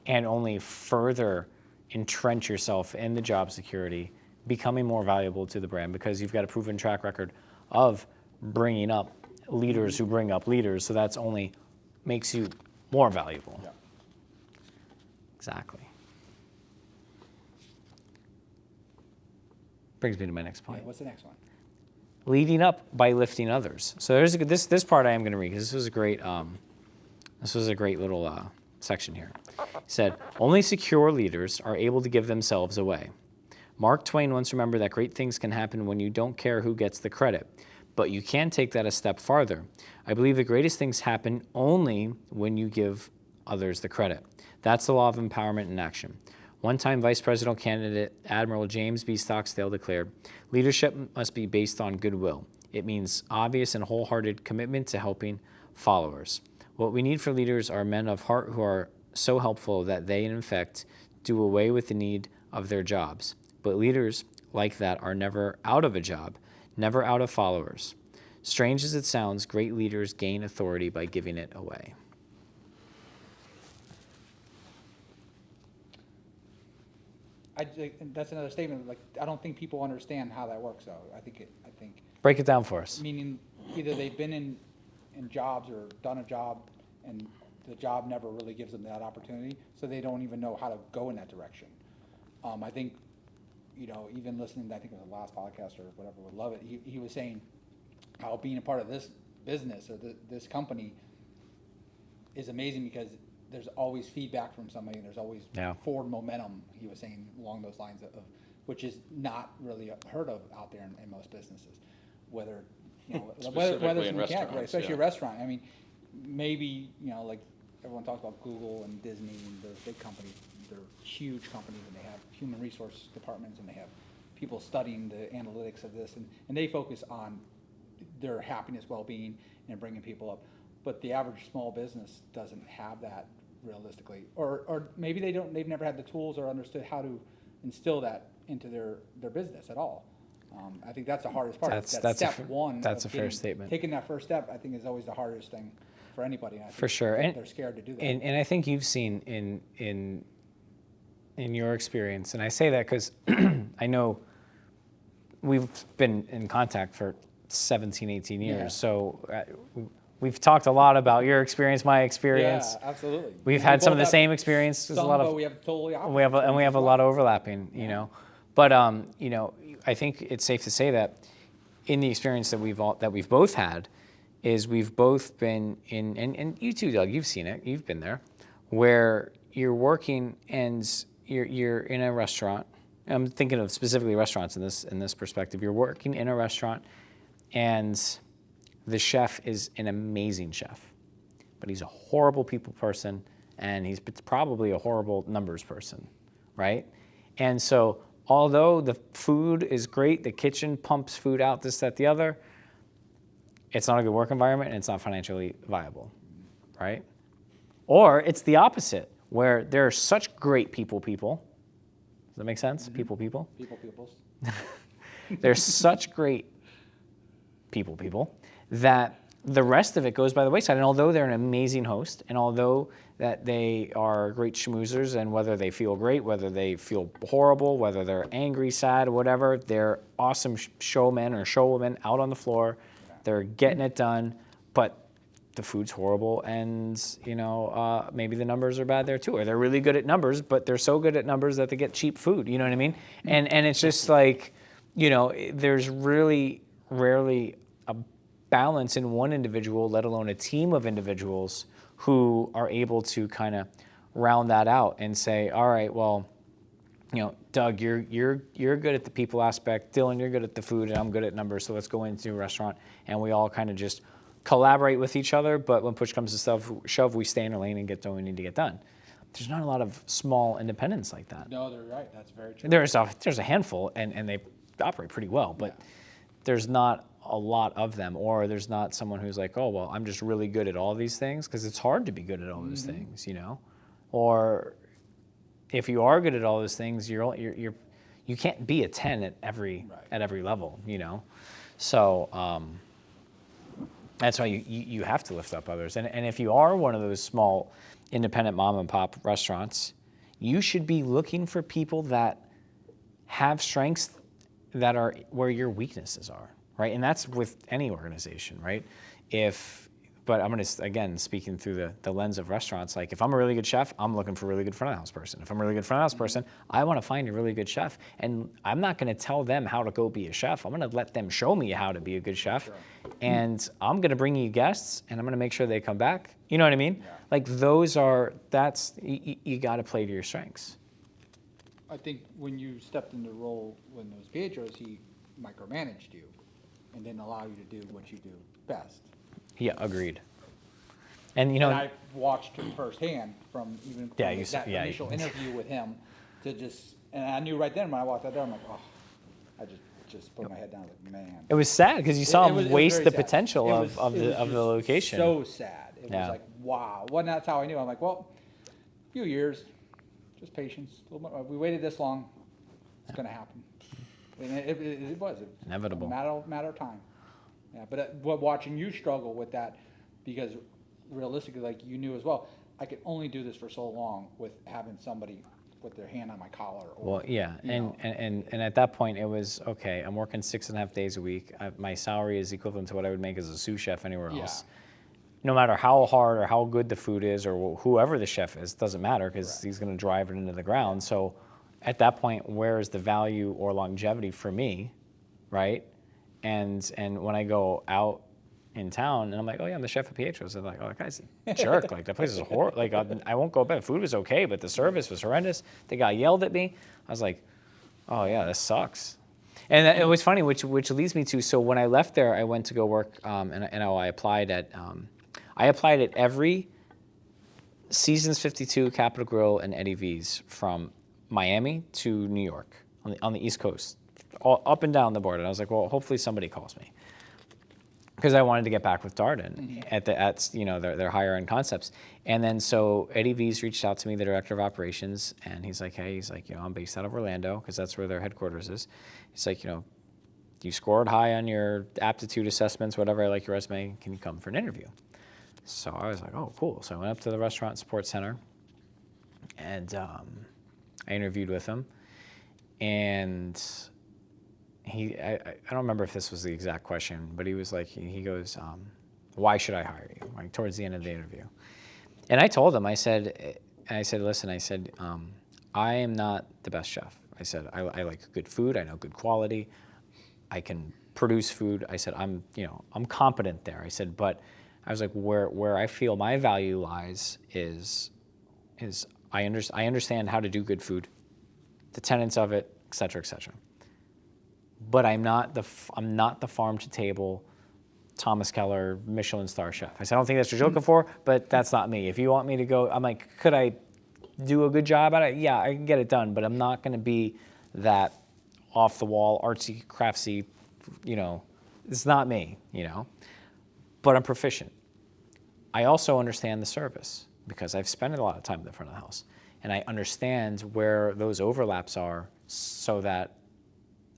and only further entrench yourself in the job security, becoming more valuable to the brand, because you've got a proven track record of bringing up leaders who bring up leaders. So that's only makes you more valuable. Yeah. Exactly. Brings me to my next Yeah, point. what's the next one? Leading up by lifting others. So there's this part I am going to read, because this was a great little section here. It said, only secure leaders are able to give themselves away. Mark Twain once remembered that great things can happen when you don't care who gets the credit, but you can take that a step farther. I believe the greatest things happen only when you give others the credit. That's the law of empowerment in action. One-time Vice Presidential candidate Admiral James B. Stockdale declared, leadership must be based on goodwill. It means obvious and wholehearted commitment to helping followers. What we need for leaders are men of heart who are so helpful that they, in effect, do away with the need of their jobs. But leaders like that are never out of a job, never out of followers. Strange as it sounds, great leaders gain authority by giving it away. That's another statement. Like, I don't think people understand how that works, though. I think Break it down for us. meaning either they've been in jobs or done a job, and the job never really gives them that opportunity, so they don't even know how to go in that direction. I think, even listening to, I think it was the last podcast or whatever, would love it. He was saying how being a part of this business or this company is amazing, because there's always feedback from somebody, and there's always forward momentum, he was saying, along those lines of which is not really heard of out there in most businesses. Whether it's Specifically in a mechanic, right, restaurants, especially yeah. a restaurant. I mean, maybe, like everyone talks about Google and Disney and those big companies, they're huge companies, and they have human resource departments, and they have people studying the analytics of this, and they focus on their happiness, well-being, and bringing people up. But the average small business doesn't have that realistically, or maybe they've never had the tools or understood how to instill that into their business at all. I think that's the hardest part. That's step one. That's of a fair statement. Taking that first step, I think, is always the hardest thing for anybody. And I think For sure. And they're scared to do that. And I think you've seen in your experience, and I say that because I know we've been in contact for 17, 18 years. Yeah. So we've talked a lot about your experience, my experience. Yeah, absolutely. We've And had we some of both the have same experiences. some, A lot but of we have totally opposite. we have a lot of overlapping, But I think it's safe to say that in the experience that we've both had, is we've both been in, and you too, Doug, you've seen it, you've been there, where you're working and you're in a restaurant. I'm thinking of specifically restaurants in this perspective. You're working in a restaurant, and the chef is an amazing chef, but he's a horrible people person, and he's probably a horrible numbers person, right? And so although the food is great, the kitchen pumps food out, this, that, the other, it's not a good work environment and it's not financially viable, right? Or it's the opposite, where there are such great people. Does that make sense? People. Peoples. There's such great people that the rest of it goes by the wayside. And although they're an amazing host, and although that they are great schmoozers, and whether they feel great, whether they feel horrible, whether they're angry, sad, whatever, they're awesome showmen or showwomen out on the floor. They're getting it done, but the food's horrible, and maybe the numbers are bad there too. Or they're really good at numbers, but they're so good at numbers that they get cheap food. You know what I mean? And it's just like, there's really rarely a balance in one individual, let alone a team of individuals who are able to kind of round that out and say, all right, well, Doug, you're good at the people aspect. Dylan, you're good at the food, and I'm good at numbers. So let's go into a restaurant, and we all kind of just collaborate with each other. But when push comes to shove, we stay in our lane and get done what we need to get done. There's not a lot of small independents like that. No, they're right. That's very true. There's a handful, and they operate pretty well, but there's not a lot of them. Or there's not someone who's like, oh, well, I'm just really good at all these things, because it's hard to be good at all those things, Or if you are good at all those things, you can't be a 10 at every level, So that's why you have to lift up others. And if you are one of those small independent mom and pop restaurants, you should be looking for people that have strengths that are where your weaknesses are, right? And that's with any organization, right? But I'm going to, again, speaking through the lens of restaurants, like if I'm a really good chef, I'm looking for a really good front of house person. If I'm a really good front of house person, I want to find a really good chef. And I'm not going to tell them how to go be a chef. I'm going to let them show me how to be a good chef. Sure. And I'm going to bring you guests, and I'm going to make sure they come back. You know what I mean? Yeah. Like you got to play to your strengths. I think when you stepped into the role when it was Pietro's, he micromanaged you and didn't allow you to do what you do best. Yeah, agreed. And and I watched him firsthand from that initial interview with him to and I knew right then when I walked out there, I'm like, oh, I just put my head down, like, man. It was sad because you saw him waste the sad. potential of the location. So sad. It was like, wow. Well, that's how I knew. I'm like, well, a few years, just patience. A little bit, we waited this long. It's going to happen. And it was inevitable. Matter of time. Yeah, but watching you struggle with that, because realistically, like you knew as well, I could only do this for so long with having somebody with their hand on my collar. Well, yeah, and at that point it was, okay, I'm working 6.5 days a week. My salary is equivalent to what I would make as a sous chef anywhere else. No matter how hard or how good the food is, or whoever the chef is, doesn't matter, because he's going to drive it into the ground. So at that point, where is the value or longevity for me, right? And when I go out in town and I'm like, oh yeah, I'm the chef at Pietro's, they're like, oh, that guy's a jerk. Like, that place is horrible. Like, I won't go back. Food was okay, but the service was horrendous. The guy yelled at me. I was like, oh yeah, this sucks. And it was funny, which leads me to, so when I left there, I went to go work, and I applied at every Seasons 52, Capital Grille, and Eddie V's from Miami to New York on the East Coast, all up and down the board. And I was like, well, hopefully somebody calls me, because I wanted to get back with Darden at their higher end concepts. And then so Eddie V's reached out to me, the director of operations, and he's like, hey, I'm based out of Orlando, because that's where their headquarters is. He's like, you scored high on your aptitude assessments, whatever. I like your resume. Can you come for an interview? So I was like, oh, cool. So I went up to the Restaurant Support Center, and I interviewed with him. And I don't remember if this was the exact question, but he was like, he goes, why should I hire you? Like, towards the end of the interview. And I told him, I said, listen, I am not the best chef. I said, I like good food. I know good quality. I can produce food. I said, I'm competent there. I said, but I was like, where I feel my value lies is I understand how to do good food, the tenets of it, et cetera, et cetera. But I'm not the farm to table Thomas Keller, Michelin star chef. I said, I don't think that's what you're looking for, but that's not me. If you want me to go, I'm like, could I do a good job at it? Yeah, I can get it done, but I'm not going to be that off the wall, artsy, craftsy, it's not me, but I'm proficient. I also understand the service because I've spent a lot of time in the front of the house, and I understand where those overlaps are so that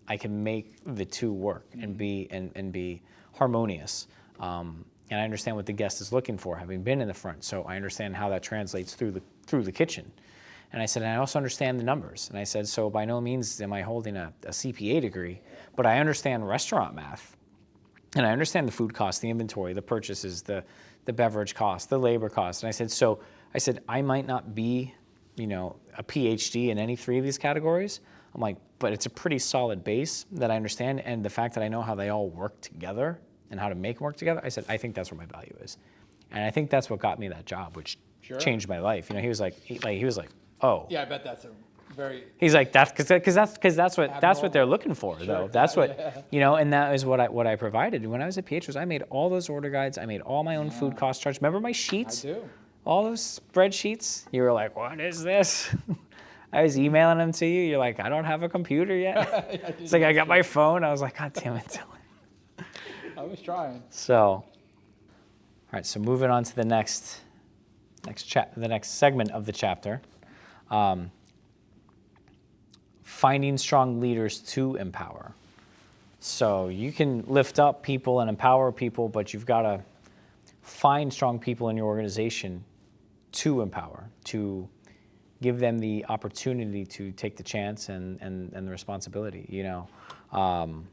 I can make the two work and be harmonious. And I understand what the guest is looking for, having been in the front. So I understand how that translates through the kitchen. And I said, and I also understand the numbers. And I said, so by no means am I holding a CPA degree, but I understand restaurant math. And I understand the food cost, the inventory, the purchases, the beverage cost, the labor cost. And I said, I might not be, a PhD in any three of these categories. I'm like, but it's a pretty solid base that I understand. And the fact that I know how they all work together and how to make them work together, I said, I think that's where my value is. And I think that's what got me that job, which changed my life. He was like, oh. Yeah, I bet that's a very. He's like, that's because that's what they're looking for, though. That's what, and that is what I provided. When I was at Pietro's, I made all those order guides. I made all my own food cost charts. Remember my sheets? I do. All those spreadsheets. You were like, what is this? I was emailing them to you. You're like, I don't have a computer yet. It's like I got my phone. I was like, God damn it, Dylan. I was trying. So, all right. So moving on to the next segment of the chapter. Finding strong leaders to empower. So you can lift up people and empower people, but you've got to find strong people in your organization to empower, to give them the opportunity to take the chance and the responsibility, and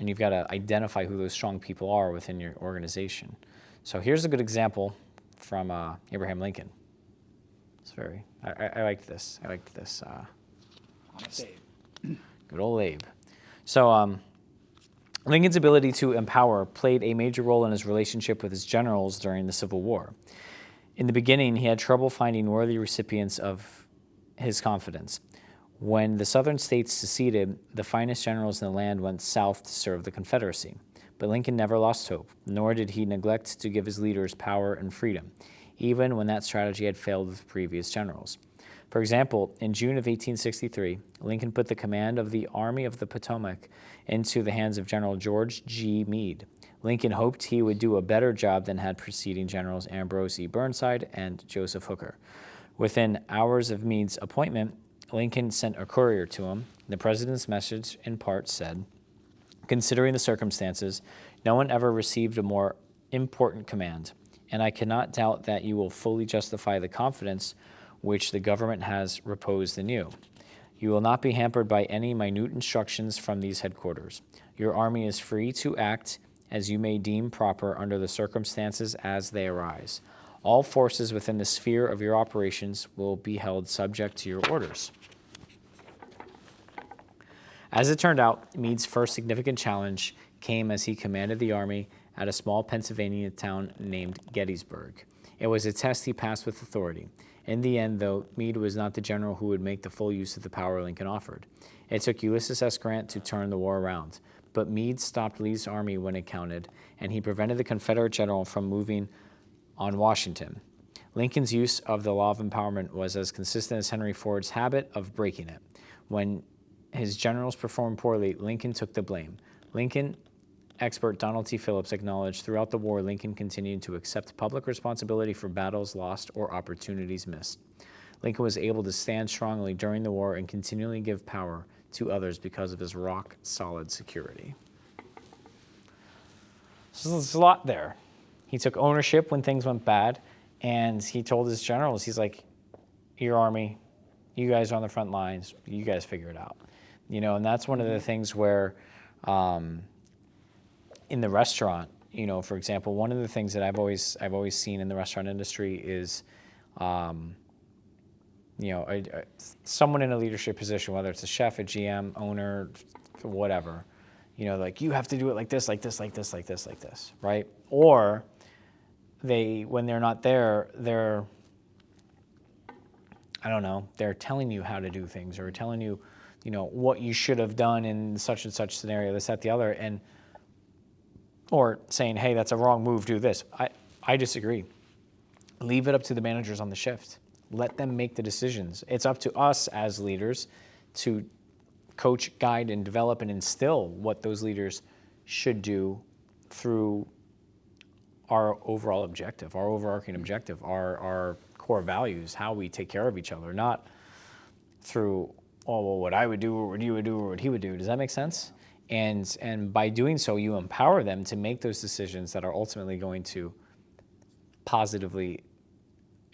you've got to identify who those strong people are within your organization. So here's a good example from Abraham Lincoln. It's very, I liked this. Honest Abe. Good old Abe. So Lincoln's ability to empower played a major role in his relationship with his generals during the Civil War. In the beginning, he had trouble finding worthy recipients of his confidence. When the Southern states seceded, the finest generals in the land went south to serve the Confederacy. But Lincoln never lost hope, nor did he neglect to give his leaders power and freedom, even when that strategy had failed with previous generals. For example, in June of 1863, Lincoln put the command of the Army of the Potomac into the hands of General George G. Meade. Lincoln hoped he would do a better job than had preceding generals Ambrose E. Burnside and Joseph Hooker. Within hours of Meade's appointment, Lincoln sent a courier to him. The president's message, in part, said, "Considering the circumstances, no one ever received a more important command, and I cannot doubt that you will fully justify the confidence which the government has reposed in you. You will not be hampered by any minute instructions from these headquarters. Your army is free to act as you may deem proper under the circumstances as they arise. All forces within the sphere of your operations will be held subject to your orders." As it turned out, Meade's first significant challenge came as he commanded the army at a small Pennsylvania town named Gettysburg. It was a test he passed with authority. In the end, though, Meade was not the general who would make the full use of the power Lincoln offered. It took Ulysses S. Grant to turn the war around, but Meade stopped Lee's army when it counted, and he prevented the Confederate general from moving on Washington. Lincoln's use of the law of empowerment was as consistent as Henry Ford's habit of breaking it. When his generals performed poorly, Lincoln took the blame. Lincoln expert Donald T. Phillips acknowledged throughout the war, Lincoln continued to accept public responsibility for battles lost or opportunities missed. Lincoln was able to stand strongly during the war and continually give power to others because of his rock-solid security. So there's a lot there. He took ownership when things went bad, and he told his generals, he's like, your army, you guys are on the front lines, you guys figure it out. And that's one of the things where in the restaurant, for example, one of the things that I've always seen in the restaurant industry is, someone in a leadership position, whether it's a chef, a GM, owner, whatever, like you have to do it like this, like this, like this, like this, like this, right? Or when they're not there, they're telling you how to do things or telling you, what you should have done in such and such scenario, this, that, the other, and or saying, hey, that's a wrong move, do this. I disagree. Leave it up to the managers on the shift. Let them make the decisions. It's up to us as leaders to coach, guide, and develop and instill what those leaders should do through our overall objective, our overarching objective, our core values, how we take care of each other, not through, oh, well, what I would do or what you would do or what he would do. Does that make sense? And by doing so, you empower them to make those decisions that are ultimately going to positively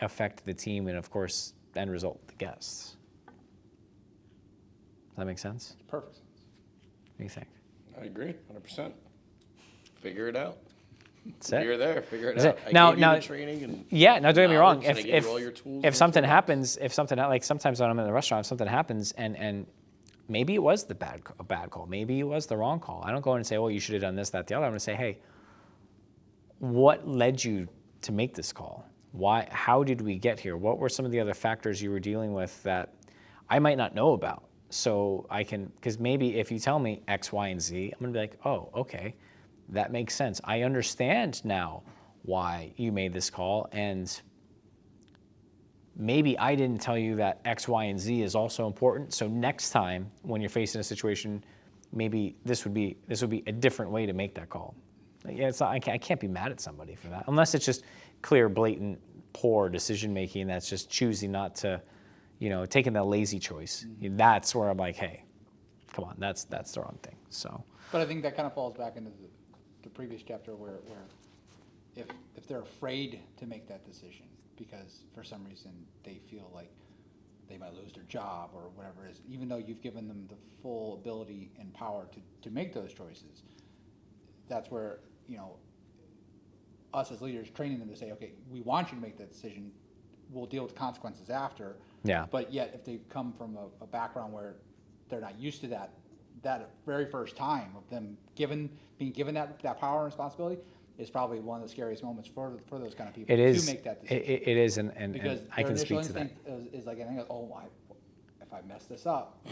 affect the team and, of course, end result, the guests. Does that make sense? Perfect sense. What do you think? I agree, 100%. Figure it out. That's it. You're there. Figure it That's out. it. I Now- gave you now- the training and Yeah, now don't get me wrong. knowledge, and I gave you all your tools If and something tools. happens, like sometimes when I'm in the restaurant, if something happens and maybe it was a bad call, maybe it was the wrong call. I don't go in and say, well, you should have done this, that, the other. I'm going to say, hey, what led you to make this call? Why? How did we get here? What were some of the other factors you were dealing with that I might not know about? So I can, because maybe if you tell me X, Y, and Z, I'm going to be like, oh, okay, that makes sense. I understand now why you made this call, and maybe I didn't tell you that X, Y, and Z is also important. So next time when you're facing a situation, maybe this would be a different way to make that call. Yeah, it's not, I can't be mad at somebody for that, unless it's just clear, blatant, poor decision making that's just choosing not to, taking the lazy choice. That's where I'm like, hey, come on, that's the wrong thing. So, But I think that kind of falls back into the previous chapter where if they're afraid to make that decision because for some reason they feel like they might lose their job or whatever it is, even though you've given them the full ability and power to make those choices, that's where, us as leaders training them to say, okay, we want you to make that decision, we'll deal with the consequences after. Yeah. But yet if they come from a background where they're not used to that very first time of them being given that power and responsibility is probably one of the scariest moments for those kind of people it is. to make that decision. It is, and Because I their can initial speak to that. instinct is like, I think, oh, if I mess this up,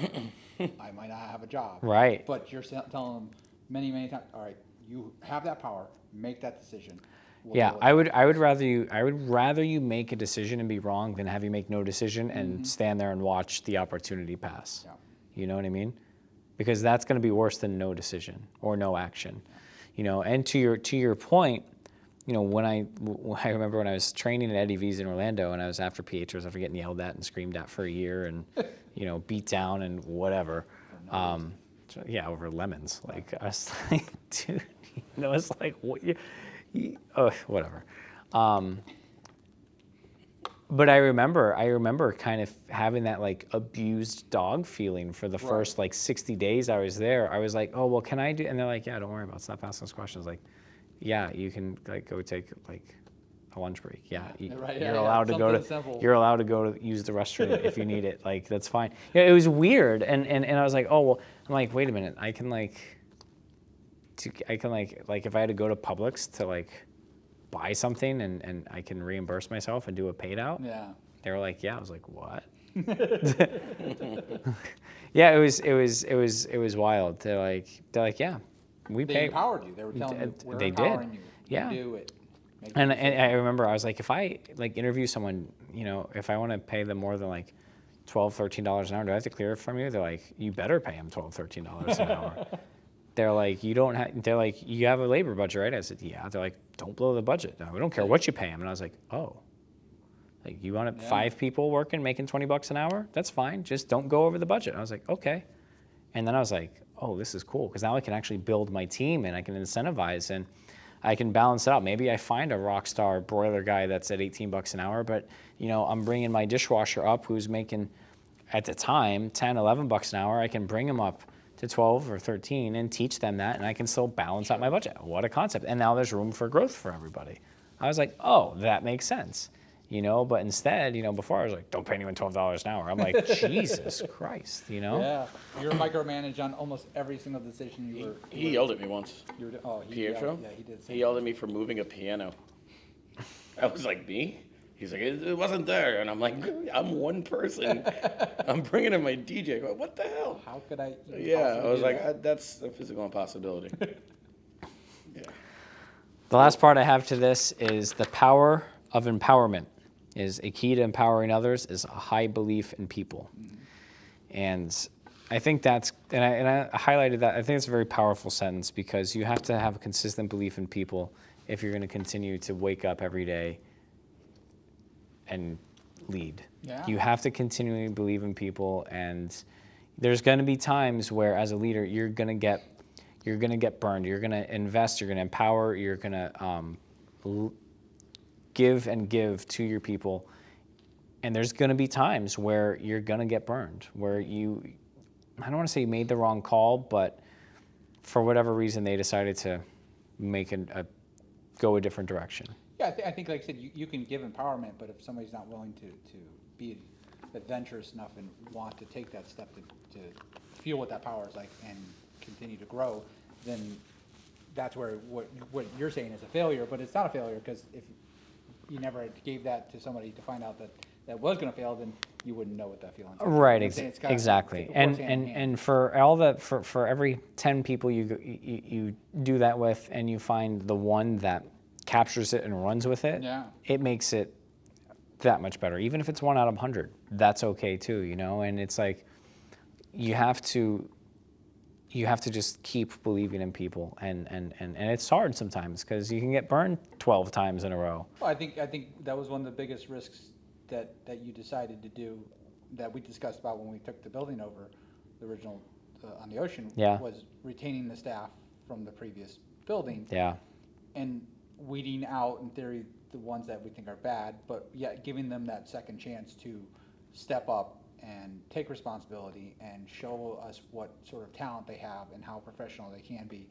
I might not have a job. Right. But you're telling them many, many times, all right, you have that power, make that decision. We'll Yeah, deal with it. I would rather you make a decision and be wrong than have you make no decision and stand there and watch the opportunity pass. Yeah. You know what I mean? Because that's going to be worse than no decision or no action. And to your point, when I remember when I was training at Eddie V's in Orlando and I was after Pietros after getting yelled at and screamed at for a year and beat down and whatever. Yeah, over lemons. Like I was like, dude, it's like what whatever. But I remember kind of having that like abused dog feeling for the first like 60 days I was there. I was like, oh, well, can I do? And they're like, yeah, don't worry about it. Stop asking those questions. Like, yeah, you can like go take like a lunch break. Yeah, you're allowed to go to. Something simple. You're allowed to go to use the restroom if you need it. Like that's fine. It was weird, and I was like, oh well. I'm like, wait a minute. I can like if I had to go to Publix to like buy something and I can reimburse myself and do a paid out. Yeah. They were like, yeah. I was like, what? Yeah, it was wild. They're like, yeah, we They pay. empowered you. They were telling you, we're They did. empowering you. Yeah. You do it. Make And the decision. I remember I was like, if I like interview someone, if I want to pay them more than like $12, $13 an hour, do I have to clear it from you? They're like, you better pay them $12, $13 an hour. They're like, they're like, you have a labor budget, right? I said, yeah. They're like, don't blow the budget. No, we don't care what you pay them. And I was like, oh, like you want 5 people working, making $20 an hour? That's fine. Just don't go over the budget. I was like, okay. And then I was like, oh, this is cool because now I can actually build my team and I can incentivize and I can balance it out. Maybe I find a rock star broiler guy that's at $18 an hour, but I'm bringing my dishwasher up who's making at the time $10, $11 an hour. I can bring him up to 12 or 13 and teach them that, and I can still balance out my budget. What a concept. And now there's room for growth for everybody. I was like, oh, that makes sense. But instead, before I was like, don't pay anyone $12 an hour. I'm like, Jesus Christ, Yeah. You're micromanaged on almost every single decision you were. He yelled at me once. Pietro? Yeah, he did. He yelled at me for moving a piano. I was like, me? He's like, it wasn't there. And I'm like, I'm one person. I'm bringing in my DJ. I go, what the hell? How could I? Yeah, I was possibly do like, that? that's a physical impossibility. Yeah. The last part I have to this is the power of empowerment is a key to empowering others is a high belief in people. And I think that's, and I highlighted that, I think it's a very powerful sentence because you have to have a consistent belief in people if you're going to continue to wake up every day and lead. Yeah. You have to continually believe in people, and there's going to be times where as a leader you're going to get burned. You're going to invest, you're going to empower, you're going to give and give to your people. And there's going to be times where you're going to get burned, where I don't want to say you made the wrong call, but for whatever reason they decided to make go a different direction. Yeah, I think, like I said, you can give empowerment, but if somebody's not willing to be adventurous enough and want to take that step to feel what that power is like and continue to grow, then that's where what you're saying is a failure, but it's not a failure because if you never gave that to somebody to find out that was going to fail, then you wouldn't know what that feeling is. Right, It's kinda- exactly. it And works hand in hand. and for all that for every 10 people you do that with, and you find the one that captures it and runs with it, Yeah. it makes it that much better. Even if it's 1 out of 100, that's okay too, you know. And it's like you have to just keep believing in people, and it's hard sometimes because you can get burned 12 times in a row. Well, I think that was one of the biggest risks that you decided to do, that we discussed about when we took the building over, the original on the ocean, Yeah. was retaining the staff from the previous building Yeah. and weeding out, in theory, the ones that we think are bad, but yet giving them that second chance to step up and take responsibility and show us what sort of talent they have and how professional they can be.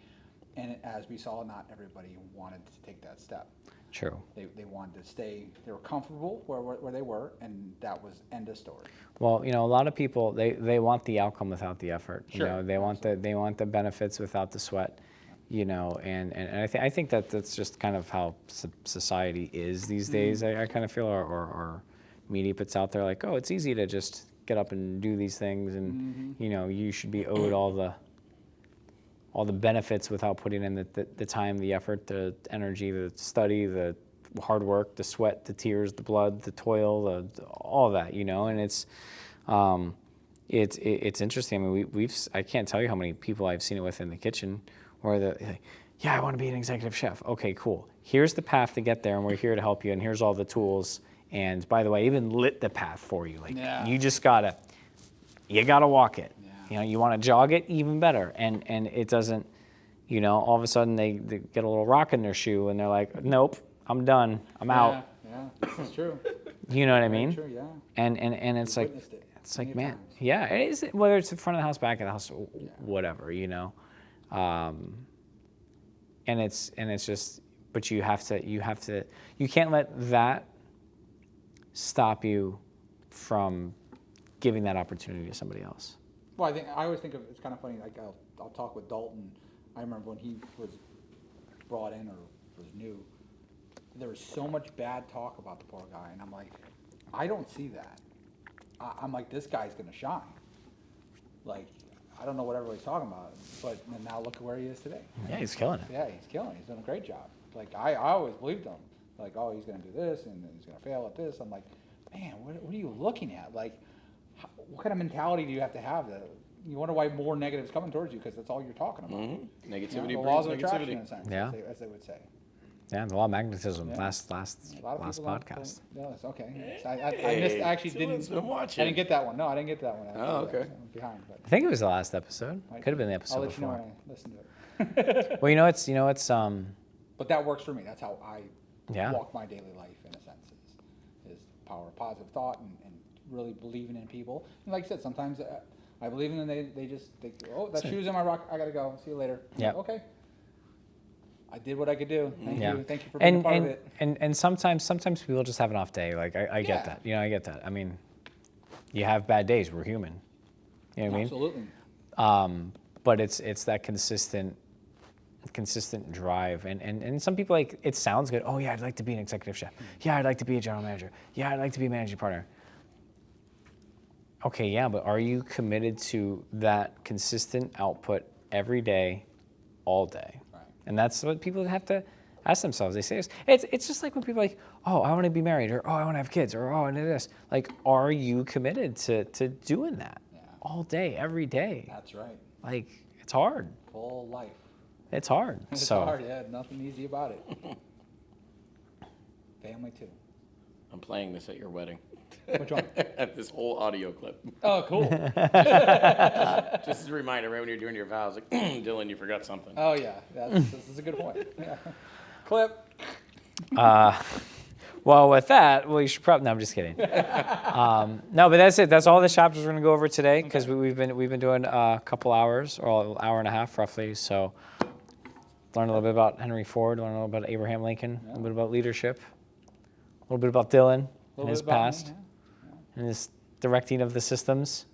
And as we saw, not everybody wanted to take that step. True. They wanted to stay, they were comfortable where they were, and that was end of story. Well, you know, a lot of people they want the outcome without the effort. You Sure, know, they want the benefits without the sweat. You know, and I think that's just kind of how society is these days. I kind of feel our media puts out there like, oh, it's easy to just get up and do these things, and you know, you should be owed all the benefits without putting in the time, the effort, the energy, the study, the hard work, the sweat, the tears, the blood, the toil, all that, you know. And it's interesting. I mean, I can't tell you how many people I've seen it with in the kitchen where like, yeah, I want to be an executive chef. Okay, cool. Here's the path to get there, and we're here to help you, and here's all the tools. And by the way, I even lit the path for you. Like, Yeah. you gotta walk it. Yeah. You know, you want to jog it, even better. And it doesn't, you know, all of a sudden they get a little rock in their shoe and they're like, nope, I'm done, I'm out. Yeah, this is true. You know what I Very mean? true, yeah. And it's like, Witnessed it it's like, many man, times. yeah, it is, whether it's in front of the house, back of the house, whatever, you know. And it's just, but you can't let that stop you from giving that opportunity to somebody else. Well, I always think of, it's kind of funny, like I'll talk with Dalton. I remember when he was brought in or was new, there was so much bad talk about the poor guy, and I'm like, I don't see that. I'm like, this guy's gonna shine. Like, I don't know what everybody's talking about, but now look at where he is today. Yeah, he's killing it. Yeah, he's killing it. He's doing a great job. Like, I always believed him. Like, oh, he's gonna do this, and then he's gonna fail at this. I'm like, man, what are you looking at? Like, what kind of mentality do you have to have that you wonder why more negatives coming towards you, because that's all you're talking about. Mm-hmm. You Negativity know, the laws of breeds attraction, in negativity. a sense, Yeah. as they would say. Yeah, the law of magnetism. Yeah. Last A lot of podcast. people don't- Yeah, that's okay. So I Hey, missed. I actually someone's didn't. been watching. I didn't get that one. No, I didn't get that one. Oh, okay. I'm behind, but I think it was the last episode. Could have been the episode I'll let you know before. when I listen to it. Well, you know it's But that works for me. That's how I Yeah. walk my daily life, in a sense, is power of positive thought and really believing in people. And like I said, sometimes I believe in them, they just think, oh, that shoe's in my rock, I gotta go, see you later. I'm Yeah. like, okay. I did what I could do. Thank Yeah. you. Thank you for being a part of it. And sometimes people just have an off day. Like I Yeah. get that. You know, I get that. I mean, you have bad days. We're human. You know what Absolutely. I mean? But it's that consistent drive. And some people, like, it sounds good. Oh yeah, I'd like to be an executive chef. Yeah, I'd like to be a general manager. Yeah, I'd like to be a managing partner. Okay, yeah, but are you committed to that consistent output every day, all day? Right. And that's what people have to ask themselves. They say it's just like when people are like, oh, I want to be married, or oh, I want to have kids, or oh, I want to do this. Like, are you committed to doing that all day, every day? That's right. Like, it's hard. Full life. It's hard. It's so hard, yeah. Nothing easy about it. Family too. I'm playing this at your wedding. Which one? This whole audio clip. Oh, cool. Just as a reminder, right when you're doing your vows, like, Dylan, you forgot something. Oh, yeah. This is a good point. Yeah. Clip. well, with that, well, you should probably. No, I'm just kidding. No, but that's it. That's all the chapters we're gonna go over today because we've been doing a couple hours or an hour and a half roughly. So learn a little bit about Henry Ford, learn a little bit about Abraham Lincoln, a little bit about leadership, a little bit about Dylan and his past, and his directing of the systems.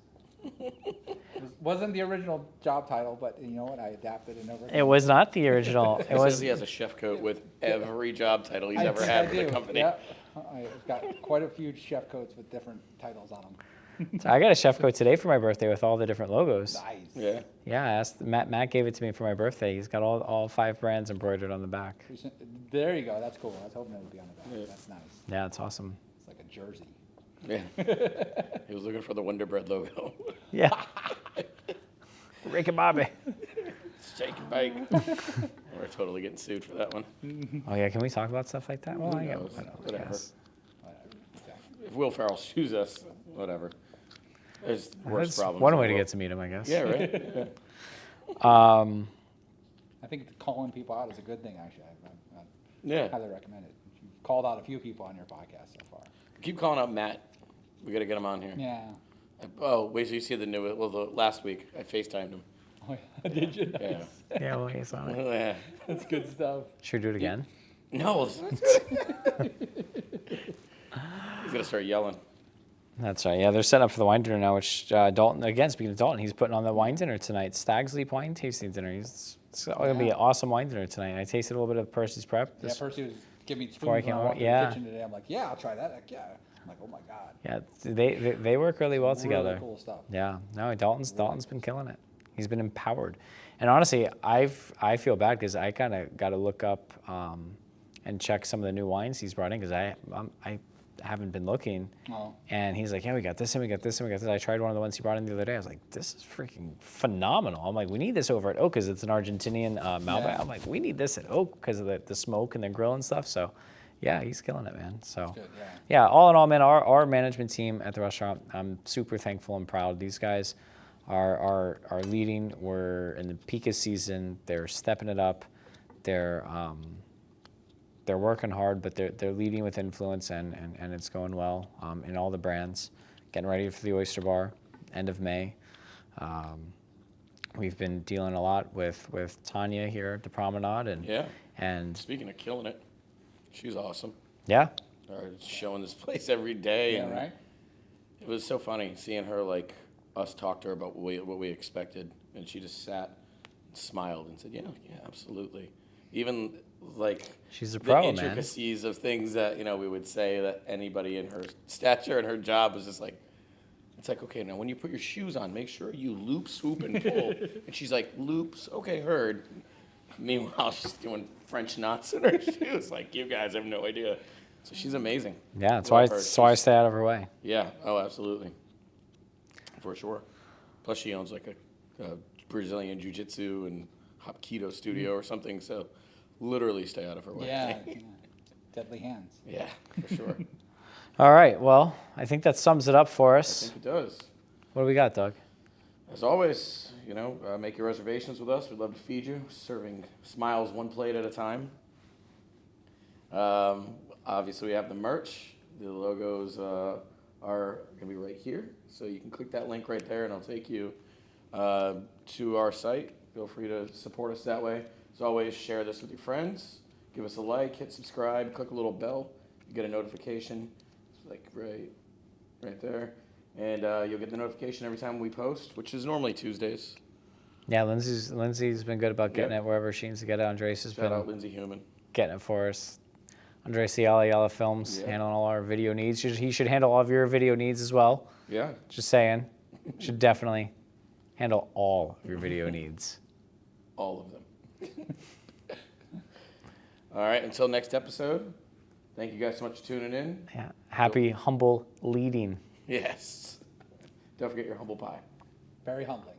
Wasn't the original job title, but you know what? I adapted it over. It was not the original. It It says was. he has a chef coat with every job title he's ever I had for the do, company. Yeah. I've got quite a few chef coats with different titles on them. I got a chef coat today for my birthday with all the different logos. Nice. Yeah. Yeah, I asked Matt. Matt gave it to me for my birthday. He's got all 5 brands embroidered on the back. There you go. That's cool. I was hoping it would be on the back. Yeah. That's nice. Yeah, it's awesome. It's like a jersey. Yeah. He was looking for the Wonder Bread logo. Yeah. Rick and Bobby. Shake and bake. We're totally getting sued for that one. Oh yeah, can we talk about stuff like that? Well, I knows? don't know, I Whatever. guess. If Will Ferrell sues us, whatever. There's worse That's problems. one in way the to world. get to meet him, I guess. Yeah, right? Yeah. I think calling people out is a good thing, actually. I Yeah. highly recommend it. You've called out a few people on your podcast so far. Keep calling out Matt. We got to get him on here. Yeah. Oh, wait till you see the new, well, the last week I FaceTimed him. Oh, yeah. Did you? Yeah. Nice. Yeah, well, he's on it. Yeah. That's good stuff. Should we do it again? No. He's going to start yelling. That's right. Yeah, they're setting up for the wine dinner now, which Dalton, again, speaking of Dalton, he's putting on the wine dinner tonight. Stag's Leap wine tasting dinner. It's going to be an awesome wine dinner tonight. I tasted a little bit of Percy's Prep. Yeah, first he was giving me Before I spoons when came I over, walked in yeah. the kitchen today. I'm like, yeah, I'll try that. Heck yeah. I'm like, oh my God. Yeah, they work really well together. Really cool stuff. Yeah, no, Dalton's been killing it. He's been empowered, and honestly, I feel bad because I kind of got to look up and check some of the new wines he's brought in because I haven't been looking. Oh. And he's like, yeah, we got this and we got this and we got this. I tried one of the ones he brought in the other day. I was like, this is freaking phenomenal. I'm like, we need this over at Oak because it's an Argentinian Malbec. Yeah. I'm like, we need this at Oak because of the smoke and the grill and stuff. So, yeah, he's killing it, man. So, Good, yeah. yeah, all in all, man, our management team at the restaurant, I'm super thankful and proud. These guys are leading. We're in the peak of season. They're stepping it up. They're working hard, but they're leading with influence, and it's going well in all the brands. Getting ready for the Oyster Bar, end of May. We've been dealing a lot with Tanya here at the Promenade, Yeah. and Speaking of killing it, she's awesome. yeah, Showing this place every day. Yeah, and right? It was so funny seeing her, like, us talk to her about what we expected. And she just sat, smiled, and said, yeah, absolutely. Even, like, She's a the pro, man. intricacies of things that, we would say that anybody in her stature and her job was just like, it's like, okay, now when you put your shoes on, make sure you loop, swoop, and pull. And she's like, loops, okay, heard. Meanwhile, she's doing French knots in her shoes. Like, you guys have no idea. So she's amazing. yeah. That's Love why her. I stay out of her way. Yeah, oh, absolutely. For sure. Plus, she owns like a Brazilian jiu-jitsu and Hapkido studio or something, so literally stay out of her way. Yeah. Yeah. Deadly hands. Yeah, for sure. All right. Well, I think that sums it up for I us. think it does. What do we got, Doug? As always, make your reservations with us. We'd love to feed you, serving smiles one plate at a time. Obviously, we have the merch. The logos are going to be right here. So you can click that link right there, and it'll take you to our site. Feel free to support us that way. As always, share this with your friends. Give us a like, hit subscribe, click a little bell. You get a notification. It's like right there. And you'll get the notification every time we post, which is normally Tuesdays. Yeah, Lindsay's been good about getting Yep. it wherever she needs to get it. Andres has Shout out been Lindsay Human. getting it for us. Andres Yala Films, Yeah. handling all our video needs. He should handle all of your video needs as well. Yeah. Just saying. Should definitely handle all of your video needs. All of them. All right, until next episode, thank you guys so much for tuning in. Yeah. Happy, humble leading. Yes. Don't forget your humble pie. Very humbling.